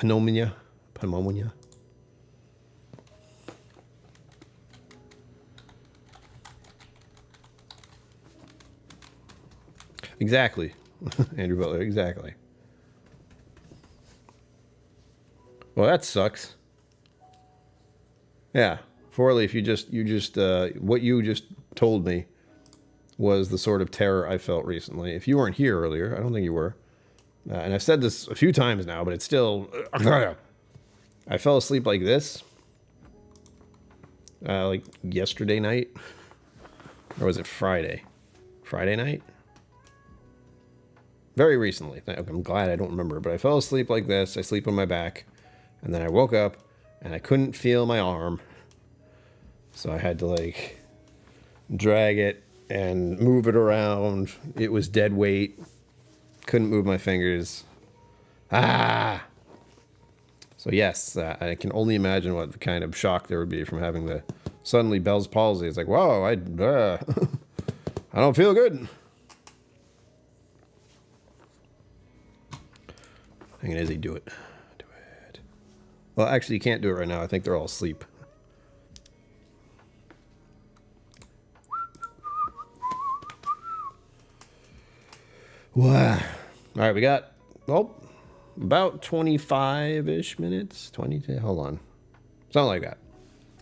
Pneumonia. Exactly. Andrew Butler, exactly. Well, that sucks. Yeah. Four Leaf, what you just told me was the sort of terror I felt recently. If you weren't here earlier, I don't think you were. And I've said this a few times now, but it's still... I fell asleep like this. Like yesterday night. Or was it Friday? Friday night? Very recently. I'm glad I don't remember, but I fell asleep like this. I sleep on my back. And then I woke up and I couldn't feel my arm. So I had to like drag it and move it around. It was dead weight. Couldn't move my fingers. Ah! So yes, I can only imagine what the kind of shock there would be from having the suddenly Bell's palsy. It's like, whoa, I don't feel good. Hang on, Izzy, do it. Do it. Well, actually, you can't do it right now. I think they're all asleep. Wow. All right, we got, about 25-ish minutes. 20, hold on. Something like that.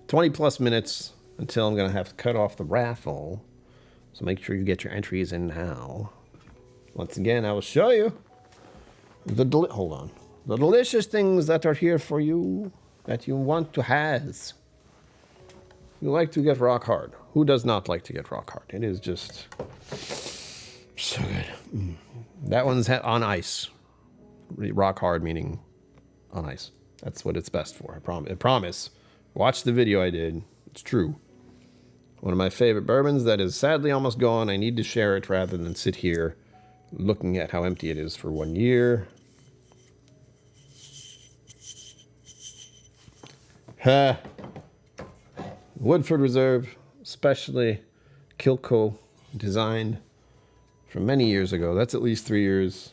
20 plus minutes until I'm going to have to cut off the raffle. So make sure you get your entries in now. Once again, I will show you the delicious things that are here for you that you want to have. You like to get rock hard. Who does not like to get rock hard? It is just so good. That one's on ice. Rock hard meaning on ice. That's what it's best for. I promise. Watch the video I did. It's true. One of my favorite bourbons that is sadly almost gone. I need to share it rather than sit here looking at how empty it is for 1 year. Woodford Reserve, especially KillCo, designed from many years ago. That's at least 3 years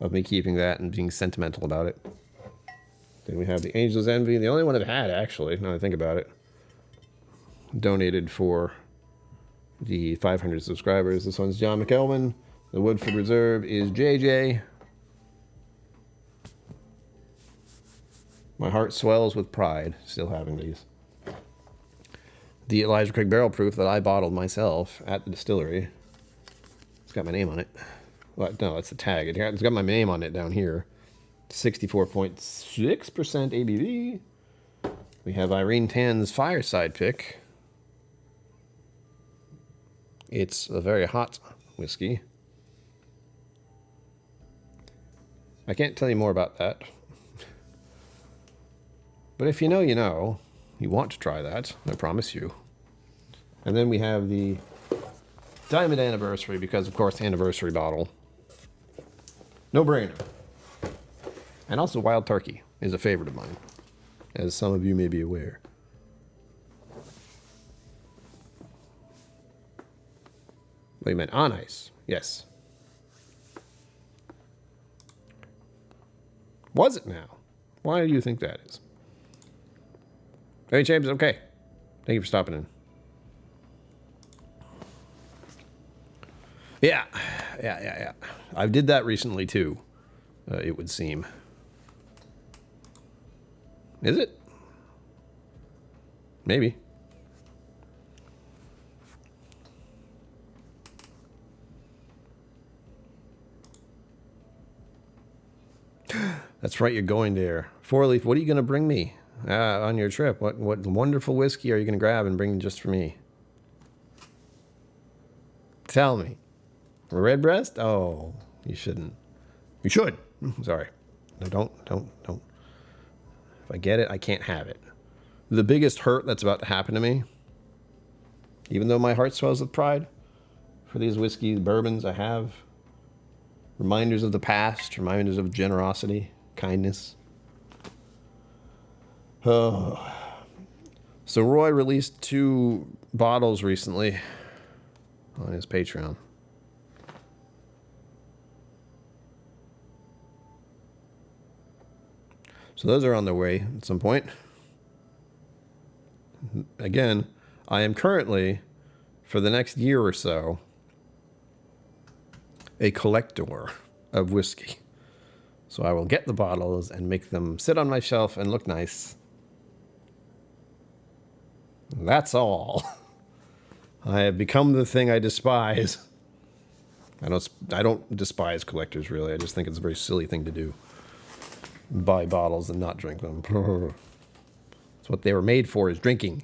of me keeping that and being sentimental about it. Then we have the Angel's Envy, the only one I've had, actually, now I think about it. Donated for the 500 subscribers. This one's John McElwin. The Woodford Reserve is JJ. My heart swells with pride still having these. The Elijah Craig Barrel Proof that I bottled myself at the distillery. It's got my name on it. Well, no, that's the tag. It's got my name on it down here. 64.6% ABV. We have Irene Tan's Fireside Pick. It's a very hot whiskey. I can't tell you more about that. But if you know, you know. You want to try that, I promise you. And then we have the Diamond Anniversary, because of course the anniversary bottle. No brainer. And also Wild Turkey is a favorite of mine, as some of you may be aware. Wait a minute, on ice. Yes. Was it now? Why do you think that is? Hey, James, okay. Thank you for stopping in. Yeah. I did that recently, too, it would seem. Is it? Maybe. That's right, you're going there. Four Leaf, what are you going to bring me on your trip? What wonderful whiskey are you going to grab and bring just for me? Tell me. Red Breast? Oh, you shouldn't. You should. Sorry. No, don't. If I get it, I can't have it. The biggest hurt that's about to happen to me, even though my heart swells with pride for these whiskeys, bourbons I have, reminders of the past, reminders of generosity, kindness. Oh. So Roy released 2 bottles recently on his Patreon. So those are on their way at some point. Again, I am currently, for the next year or so, a collector of whiskey. So I will get the bottles and make them sit on my shelf and look nice. That's all. I have become the thing I despise. I don't despise collectors, really. I just think it's a very silly thing to do. Buy bottles and not drink them. That's what they were made for, is drinking.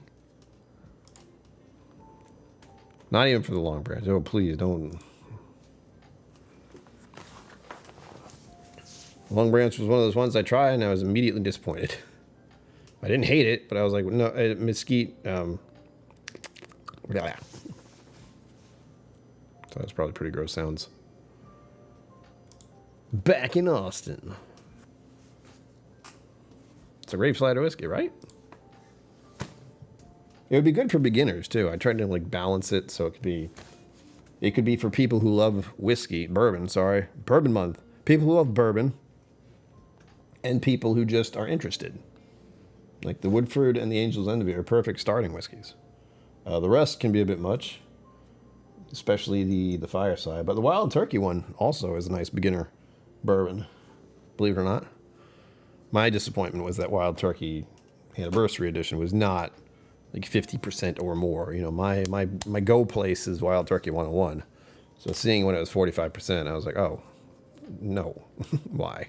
Not even for the long branch. Oh, please, don't. Long branch was one of those ones I tried, and I was immediately disappointed. I didn't hate it, but I was like, no, mesquite. So that's probably pretty gross sounds. Back in Austin. It's a grape cider whiskey, right? It would be good for beginners too. I tried to like balance it so it could be for people who love bourbon month. People who love bourbon and people who just are interested. Like the Woodford and the Angel's Envy are perfect starting whiskeys. The rest can be a bit much, especially the Fireside. But the Wild Turkey one also is a nice beginner bourbon, believe it or not. My disappointment was that Wild Turkey Anniversary Edition was not like 50% or more. You know, my go place is Wild Turkey 101. So seeing when it was 45%, I was like, oh, no. Why?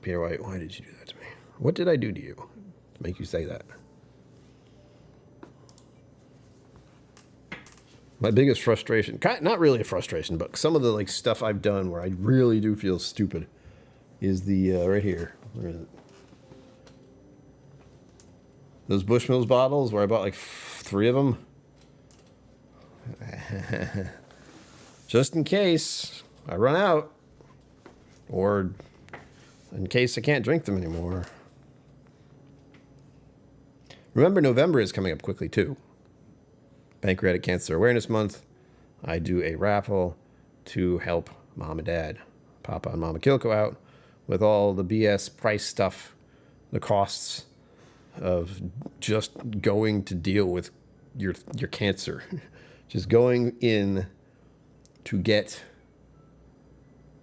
Peter White, why did you do that to me? What did I do to you to make you say that? My biggest frustration, not really a frustration, but some of the like stuff I've done where I really do feel stupid is the, right here. Where is it? Those Bushmills bottles where I bought like 3 of them. Just in case I run out. Or in case I can't drink them anymore. Remember, November is coming up quickly too. Pancreatic Cancer Awareness Month. I do a raffle to help Mom and Dad, Papa and Mama KillCo out with all the BS price stuff, the costs of just going to deal with your cancer. Just going in to get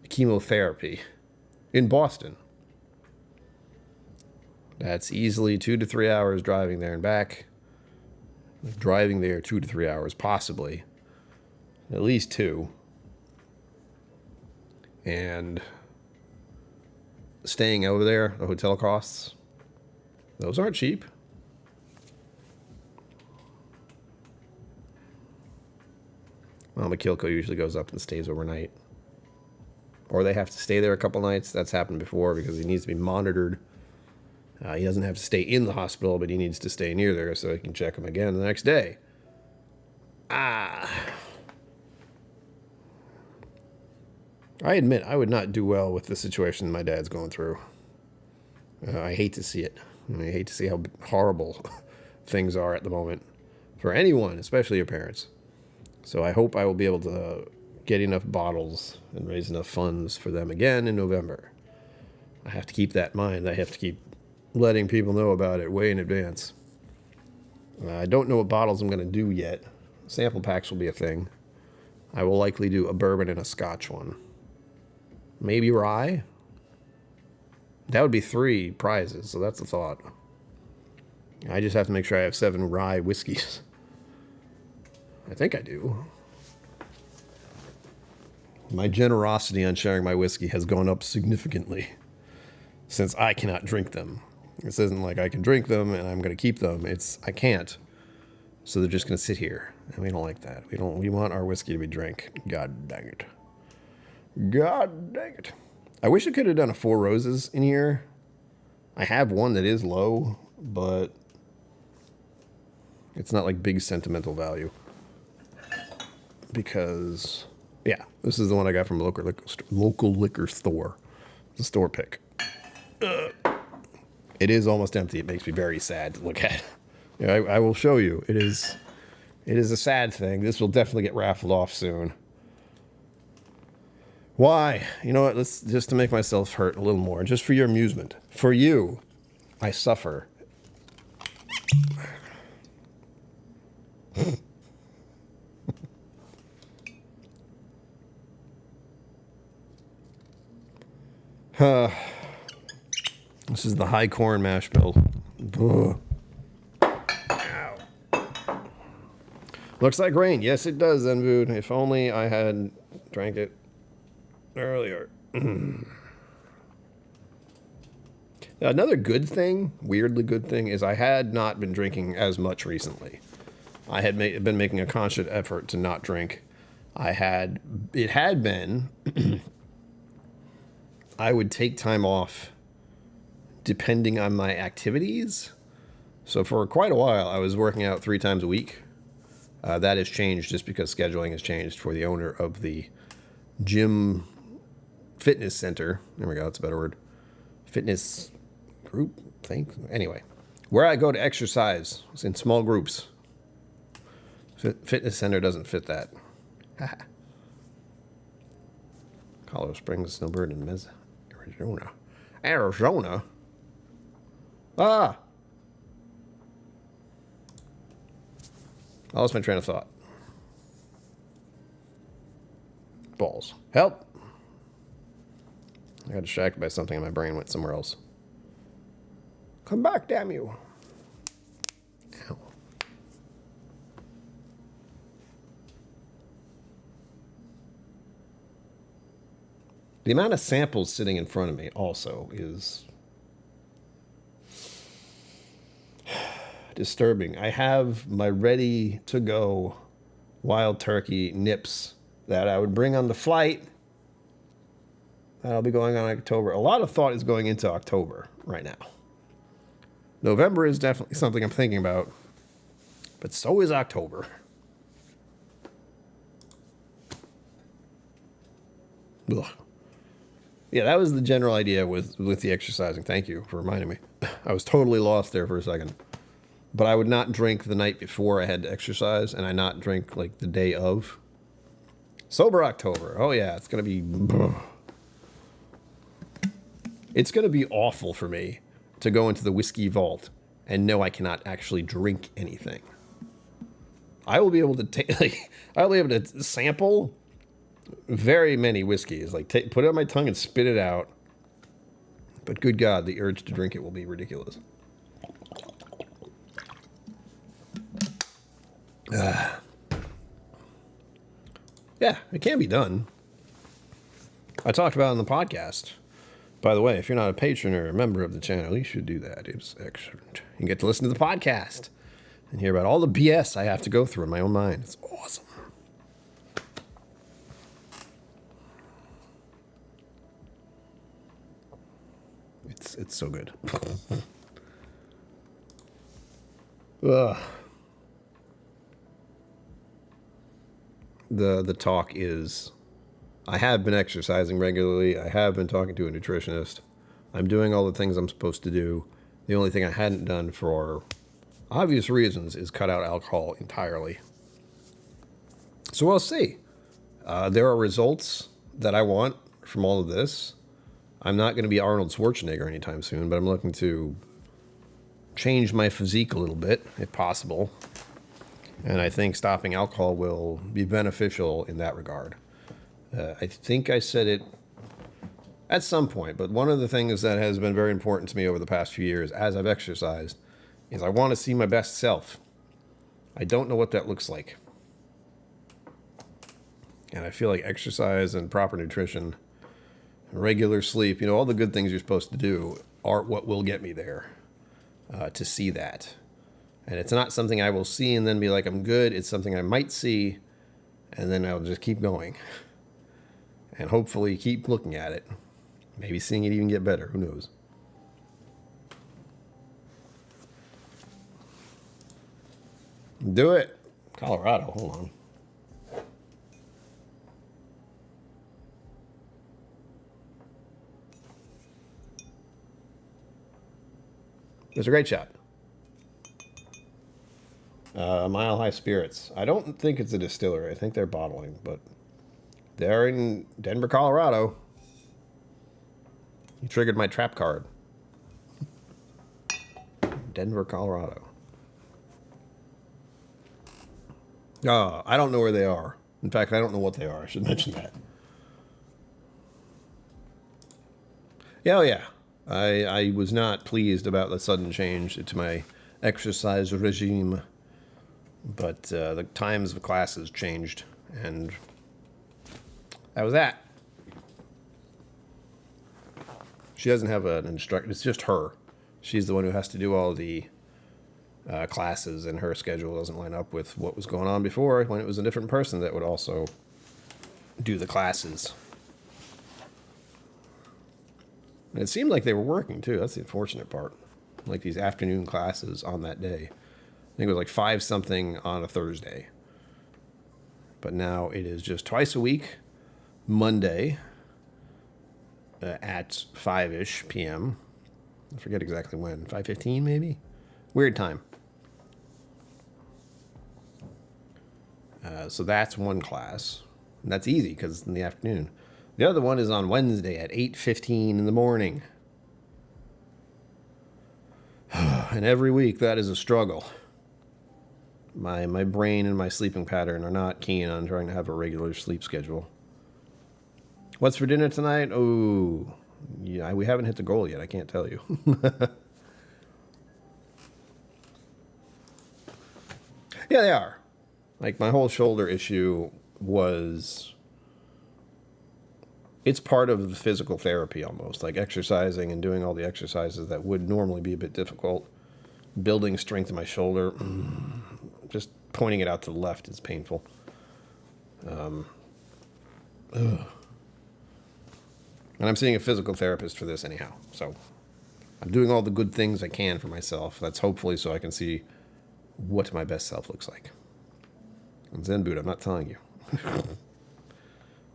chemotherapy in Boston. That's easily 2 to 3 hours driving there and back. Driving there 2 to 3 hours, possibly. At least 2. And staying over there, the hotel costs, those aren't cheap. Mama KillCo usually goes up and stays overnight. Or they have to stay there a couple nights. That's happened before because he needs to be monitored. He doesn't have to stay in the hospital, but he needs to stay near there so he can check him again the next day. I admit I would not do well with the situation my dad's going through. I hate to see it. I hate to see how horrible things are at the moment for anyone, especially your parents. So I hope I will be able to get enough bottles and raise enough funds for them again in November. I have to keep that in mind. I have to keep letting people know about it way in advance. I don't know what bottles I'm going to do yet. Sample packs will be a thing. I will likely do a bourbon and a Scotch one. Maybe rye? That would be 3 prizes, so that's a thought. I just have to make sure I have 7 rye whiskeys. I think I do. My generosity on sharing my whiskey has gone up significantly since I cannot drink them. This isn't like I can drink them and I'm going to keep them. It's I can't. So they're just going to sit here. And we don't like that. We want our whiskey to be drank. God dang it. God dang it. I wish I could have done a 4 Roses in here. I have one that is low, but it's not like big sentimental value. Because, yeah, this is the one I got from a local liquor store. It's a store pick. It is almost empty. It makes me very sad to look at. Yeah, I will show you. It is a sad thing. This will definitely get raffled off soon. Why? You know what? Let's just to make myself hurt a little more, just for your amusement. For you, I suffer. This is the high corn mash bill. Ugh. Ow. Looks like rain. Yes, it does, Zenvood. If only I had drank it earlier. Another good thing, weirdly good thing, is I had not been drinking as much recently. I had been making a conscious effort to not drink. It had been, I would take time off depending on my activities. So for quite a while, I was working out 3 times a week. That has changed just because scheduling has changed for the owner of the gym fitness center. There we go, that's a better word. Fitness group thing. Anyway, where I go to exercise is in small groups. Fitness center doesn't fit that. Colorado Springs, Snowbird, and Arizona. Arizona? Ah! I lost my train of thought. Balls. Help! I got distracted by something and my brain went somewhere else. Come back, damn you. Ow. The amount of samples sitting in front of me also is disturbing. I have my ready-to-go wild turkey nips that I would bring on the flight. That'll be going on in October. A lot of thought is going into October right now. November is definitely something I'm thinking about, but so is October. Ugh. Yeah, that was the general idea with the exercising. Thank you for reminding me. I was totally lost there for a second. But I would not drink the night before I had to exercise, and I not drink like the day of. Sober October. Oh yeah, it's gonna be. It's gonna be awful for me to go into the whiskey vault and know I cannot actually drink anything. I will be able to take I'll be able to sample very many whiskeys, like put it on my tongue and spit it out. But good God, the urge to drink it will be ridiculous. Yeah, it can be done. I talked about it on the podcast. By the way, if you're not a patron or a member of the channel, you should do that. It's excellent. You get to listen to the podcast and hear about all the BS I have to go through in my own mind. It's awesome. It's so good. Ugh. The talk is, I have been exercising regularly. I have been talking to a nutritionist. I'm doing all the things I'm supposed to do. The only thing I hadn't done for obvious reasons is cut out alcohol entirely. So we'll see. There are results that I want from all of this. I'm not going to be Arnold Schwarzenegger anytime soon, but I'm looking to change my physique a little bit, if possible. And I think stopping alcohol will be beneficial in that regard. I think I said it at some point, but one of the things that has been very important to me over the past few years as I've exercised is I want to see my best self. I don't know what that looks like. And I feel like exercise and proper nutrition, regular sleep, all the good things you're supposed to do are what will get me there, to see that. And it's not something I will see and then be like, I'm good. It's something I might see, and then I'll just keep going. And hopefully keep looking at it. Maybe seeing it even get better. Who knows? Do it. Colorado, hold on. It's a great shot. Mile High Spirits. I don't think it's a distillery. I think they're bottling, but they're in Denver, Colorado. You triggered my trap card. Denver, Colorado. I don't know where they are. In fact, I don't know what they are. I should mention that. Yeah, oh yeah. I was not pleased about the sudden change to my exercise regime, but the times of classes changed, and that was that. She doesn't have an instructor. It's just her. She's the one who has to do all the classes, and her schedule doesn't line up with what was going on before when it was a different person that would also do the classes. And it seemed like they were working, too. That's the unfortunate part. Like these afternoon classes on that day. I think it was like 5-something on a Thursday. But now it is just twice a week, Monday at 5-ish p.m. I forget exactly when. 5:15 maybe? Weird time. So that's one class. And that's easy because it's in the afternoon. The other one is on Wednesday at 8:15 in the morning. And every week that is a struggle. My brain and my sleeping pattern are not keen on trying to have a regular sleep schedule. What's for dinner tonight? Oh, yeah, we haven't hit the goal yet. I can't tell you. Yeah, they are. Like my whole shoulder issue was... It's part of the physical therapy almost, like exercising and doing all the exercises that would normally be a bit difficult. Building strength in my shoulder. Just pointing it out to the left is painful. And I'm seeing a physical therapist for this anyhow. So I'm doing all the good things I can for myself. That's hopefully so I can see what my best self looks like. And Zen Buddha, I'm not telling you.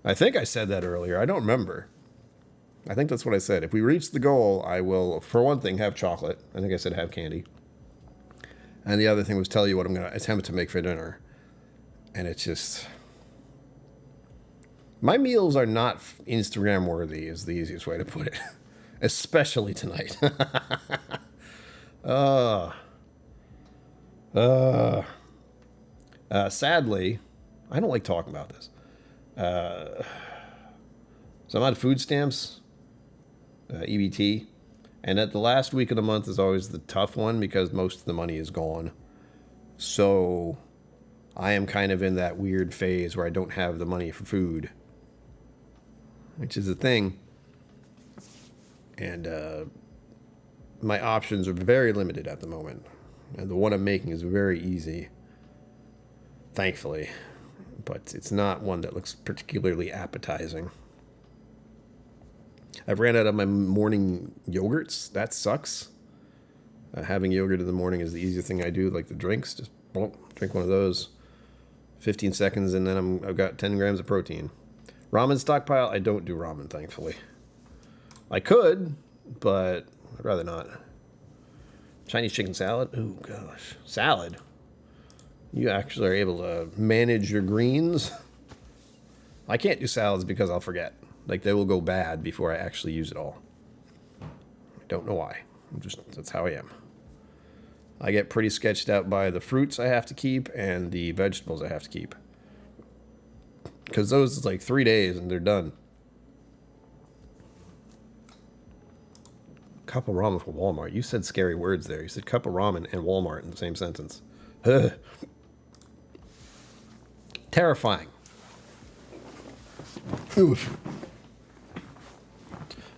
I think I said that earlier. I don't remember. I think that's what I said. If we reach the goal, I will, for one thing, have chocolate. I think I said have candy. And the other thing was tell you what I'm going to attempt to make for dinner. And it's just... My meals are not Instagram worthy is the easiest way to put it. Especially tonight. Sadly, I don't like talking about this. So I'm on food stamps, EBT, and at the last week of the month is always the tough one because most of the money is gone. So I am kind of in that weird phase where I don't have the money for food, which is a thing. And my options are very limited at the moment. And the one I'm making is very easy, thankfully. But it's not one that looks particularly appetizing. I've ran out of my morning yogurts. That sucks. Having yogurt in the morning is the easiest thing I do, like the drinks. Just drink one of those. 15 seconds, and then I've got 10 grams of protein. Ramen stockpile, I don't do ramen, thankfully. I could, but I'd rather not. Chinese chicken salad? Oh, gosh. Salad? You actually are able to manage your greens. I can't do salads because I'll forget. Like, they will go bad before I actually use it all. I don't know why. That's how I am. I get pretty sketched out by the fruits I have to keep and the vegetables I have to keep. Because those is like 3 days and they're done. Cup of ramen from Walmart. You said scary words there. You said cup of ramen and Walmart in the same sentence. Terrifying. Oof.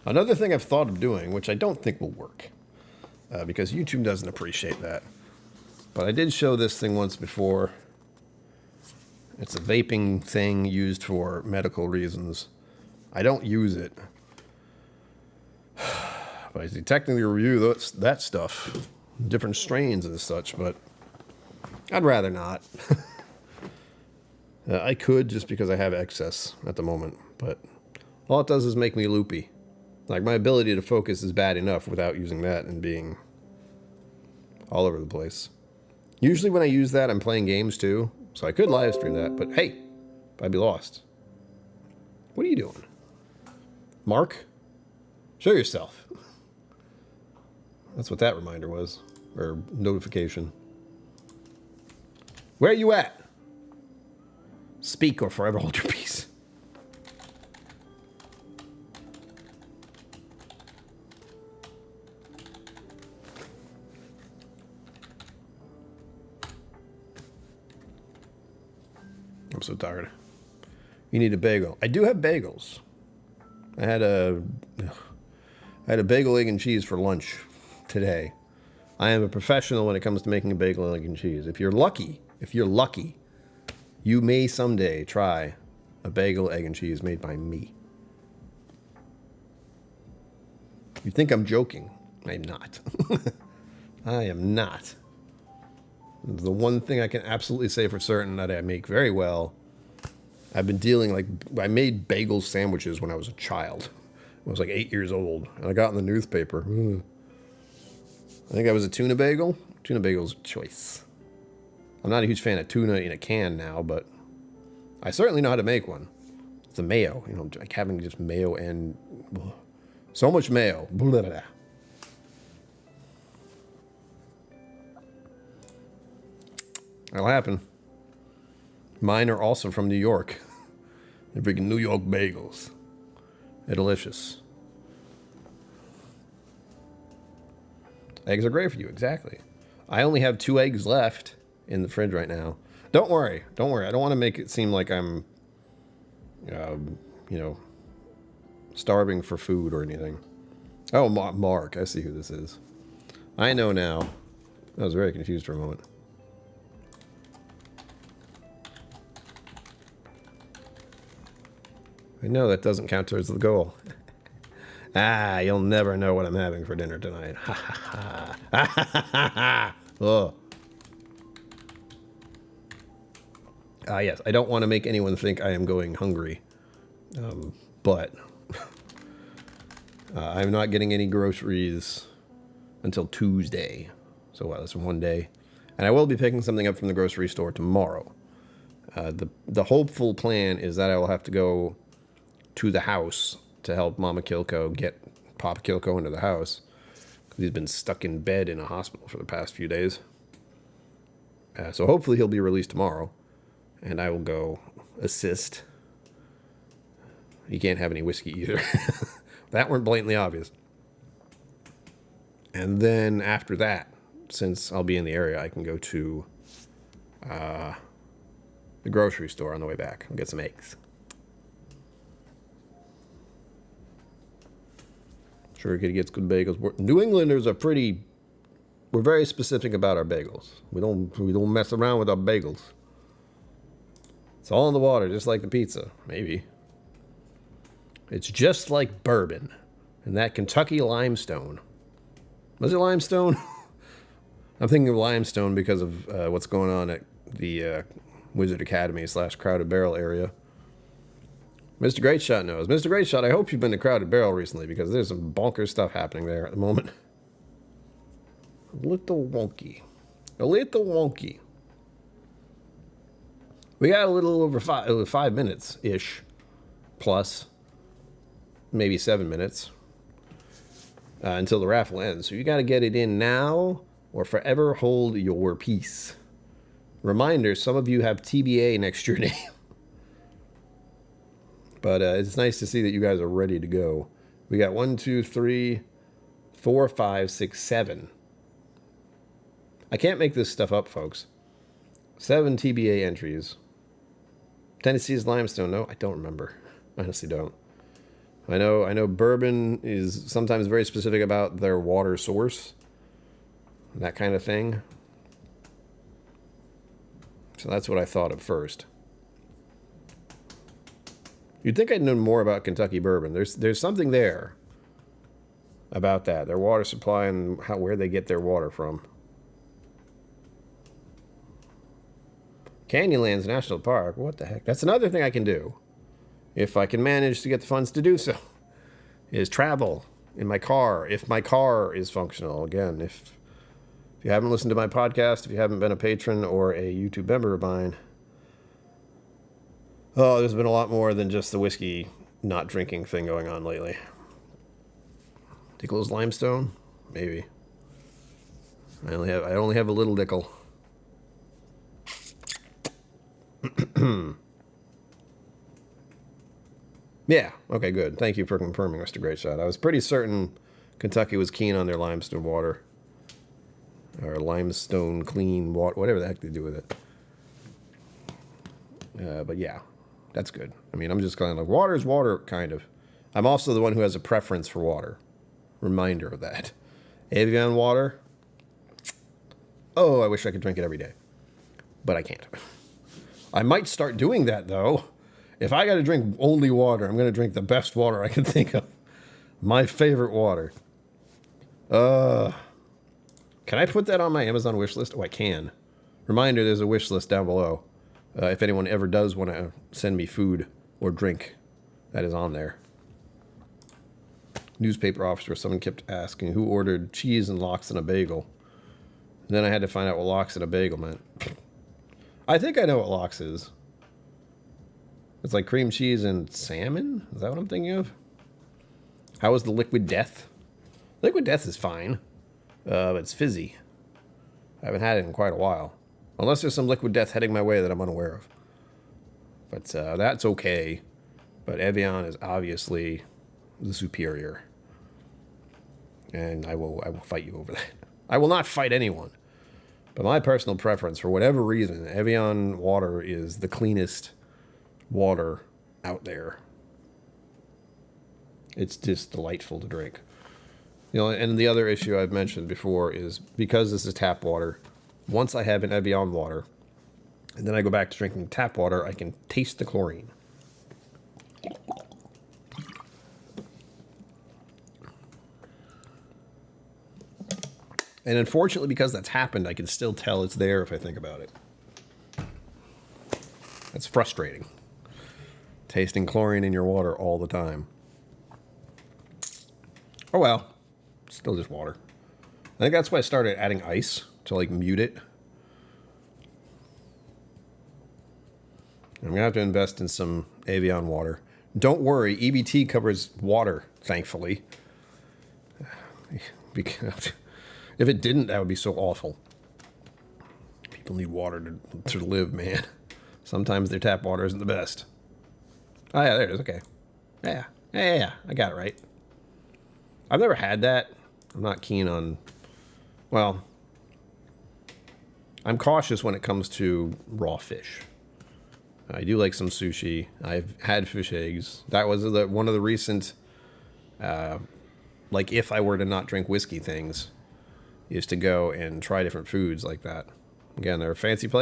Another thing I've thought of doing, which I don't think will work, because YouTube doesn't appreciate that. But I did show this thing once before. It's a vaping thing used for medical reasons. I don't use it. But I can technically review that stuff. Different strains and such, but I'd rather not. I could just because I have excess at the moment, but all it does is make me loopy. Like, my ability to focus is bad enough without using that and being all over the place. Usually when I use that, I'm playing games too, so I could live stream that, but hey, I'd be lost. What are you doing? Mark? Show yourself. That's what that reminder was, or notification. Where are you at? Speak or forever hold your peace. I'm so tired. You need a bagel. I do have bagels. I had a bagel, egg, and cheese for lunch today. I am a professional when it comes to making a bagel, egg, and cheese. If you're lucky, you may someday try a bagel, egg, and cheese made by me. You think I'm joking? I'm not. I am not. The one thing I can absolutely say for certain that I make very well, I've been I made bagel sandwiches when I was a child. I was like 8 years old, and I got in the newspaper. I think I was a tuna bagel. Tuna bagel's a choice. I'm not a huge fan of tuna in a can now, but I certainly know how to make one. It's the mayo, like having just mayo and so much mayo. Blah, blah, blah. That'll happen. Mine are also from New York. They're freaking New York bagels. They're delicious. Eggs are great for you, exactly. I only have 2 eggs left in the fridge right now. Don't worry. I don't want to make it seem like I'm, starving for food or anything. Oh, Mark. I see who this is. I know now. I was very confused for a moment. I know that doesn't count towards the goal. You'll never know what I'm having for dinner tonight. Ha ha ha. Ha ha ha. Oh. Yes, I don't want to make anyone think I am going hungry. But I'm not getting any groceries until Tuesday. So that's one day. And I will be picking something up from the grocery store tomorrow. The hopeful plan is that I will have to go to the house to help Mama KillCo get Papa KillCo into the house, because he's been stuck in bed in a hospital for the past few days. So hopefully he'll be released tomorrow, and I will go assist. You can't have any whiskey either. That weren't blatantly obvious. And then after that, since I'll be in the area, I can go to the grocery store on the way back and get some eggs. Sure, kid gets good bagels. New Englanders are we're very specific about our bagels. We don't mess around with our bagels. It's all in the water, just like the pizza, maybe. It's just like bourbon and that Kentucky limestone. Was it limestone? I'm thinking of limestone because of what's going on at the Wizard Academy / Crowded Barrel area. Mr. Great Shot knows. Mr. Great Shot, I hope you've been to Crowded Barrel recently, because there's some bonkers stuff happening there at the moment. A little wonky. We got a little over 5 minutes-ish, plus maybe 7 minutes, until the raffle ends. So you got to get it in now or forever hold your peace. Reminder, some of you have TBA next to your name. But it's nice to see that you guys are ready to go. We got 1, 2, 3, 4, 5, 6, 7. I can't make this stuff up, folks. 7 TBA entries. Tennessee's limestone. No, I don't remember. I honestly don't. I know bourbon is sometimes very specific about their water source. That kind of thing. So that's what I thought of first. You'd think I'd know more about Kentucky bourbon. There's something there about that. Their water supply and where they get their water from. Canyonlands National Park. What the heck? That's another thing I can do, if I can manage to get the funds to do so, is travel in my car, if my car is functional. Again, if you haven't listened to my podcast, if you haven't been a patron or a YouTube member of mine, oh, there's been a lot more than just the whiskey not drinking thing going on lately. Dickel's limestone? Maybe. I only have a little Dickel. Yeah, okay, good. Thank you for confirming, Mr. Great Shot. I was pretty certain Kentucky was keen on their limestone water. Or limestone clean water, whatever the heck they do with it. But yeah, that's good. I mean, I'm just kind of like, water is water, kind of. I'm also the one who has a preference for water. Reminder of that. Evian water. Oh, I wish I could drink it every day. But I can't. I might start doing that, though. If I got to drink only water, I'm going to drink the best water I can think of. My favorite water. Can I put that on my Amazon wish list? Oh, I can. Reminder, there's a wish list down below. If anyone ever does want to send me food or drink, that is on there. Newspaper officer, someone kept asking who ordered cheese and lox and a bagel. And then I had to find out what lox and a bagel meant. I think I know what lox is. It's like cream cheese and salmon? Is that what I'm thinking of? How is the Liquid Death? Liquid Death is fine. But it's fizzy. I haven't had it in quite a while. Unless there's some Liquid Death heading my way that I'm unaware of. But that's okay. But Evian is obviously the superior. And I will fight you over that. I will not fight anyone. But my personal preference, for whatever reason, Evian water is the cleanest water out there. It's just delightful to drink. You know, and the other issue I've mentioned before is because this is tap water, once I have an Evian water, and then I go back to drinking tap water, I can taste the chlorine. And unfortunately, because that's happened, I can still tell it's there if I think about it. That's frustrating. Tasting chlorine in your water all the time. Oh well. Still just water. I think that's why I started adding ice to like mute it. I'm gonna have to invest in some Evian water. Don't worry, EBT covers water, thankfully. Because if it didn't, that would be so awful. People need water to live, man. Sometimes their tap water isn't the best. Oh yeah, there it is. Okay. Yeah. I got it right. I've never had that. I'm not keen on... Well, I'm cautious when it comes to raw fish. I do like some sushi. I've had fish eggs. That was one of the recent... like, if I were to not drink whiskey things, is to go and try different foods like that. Again, they're fancy places.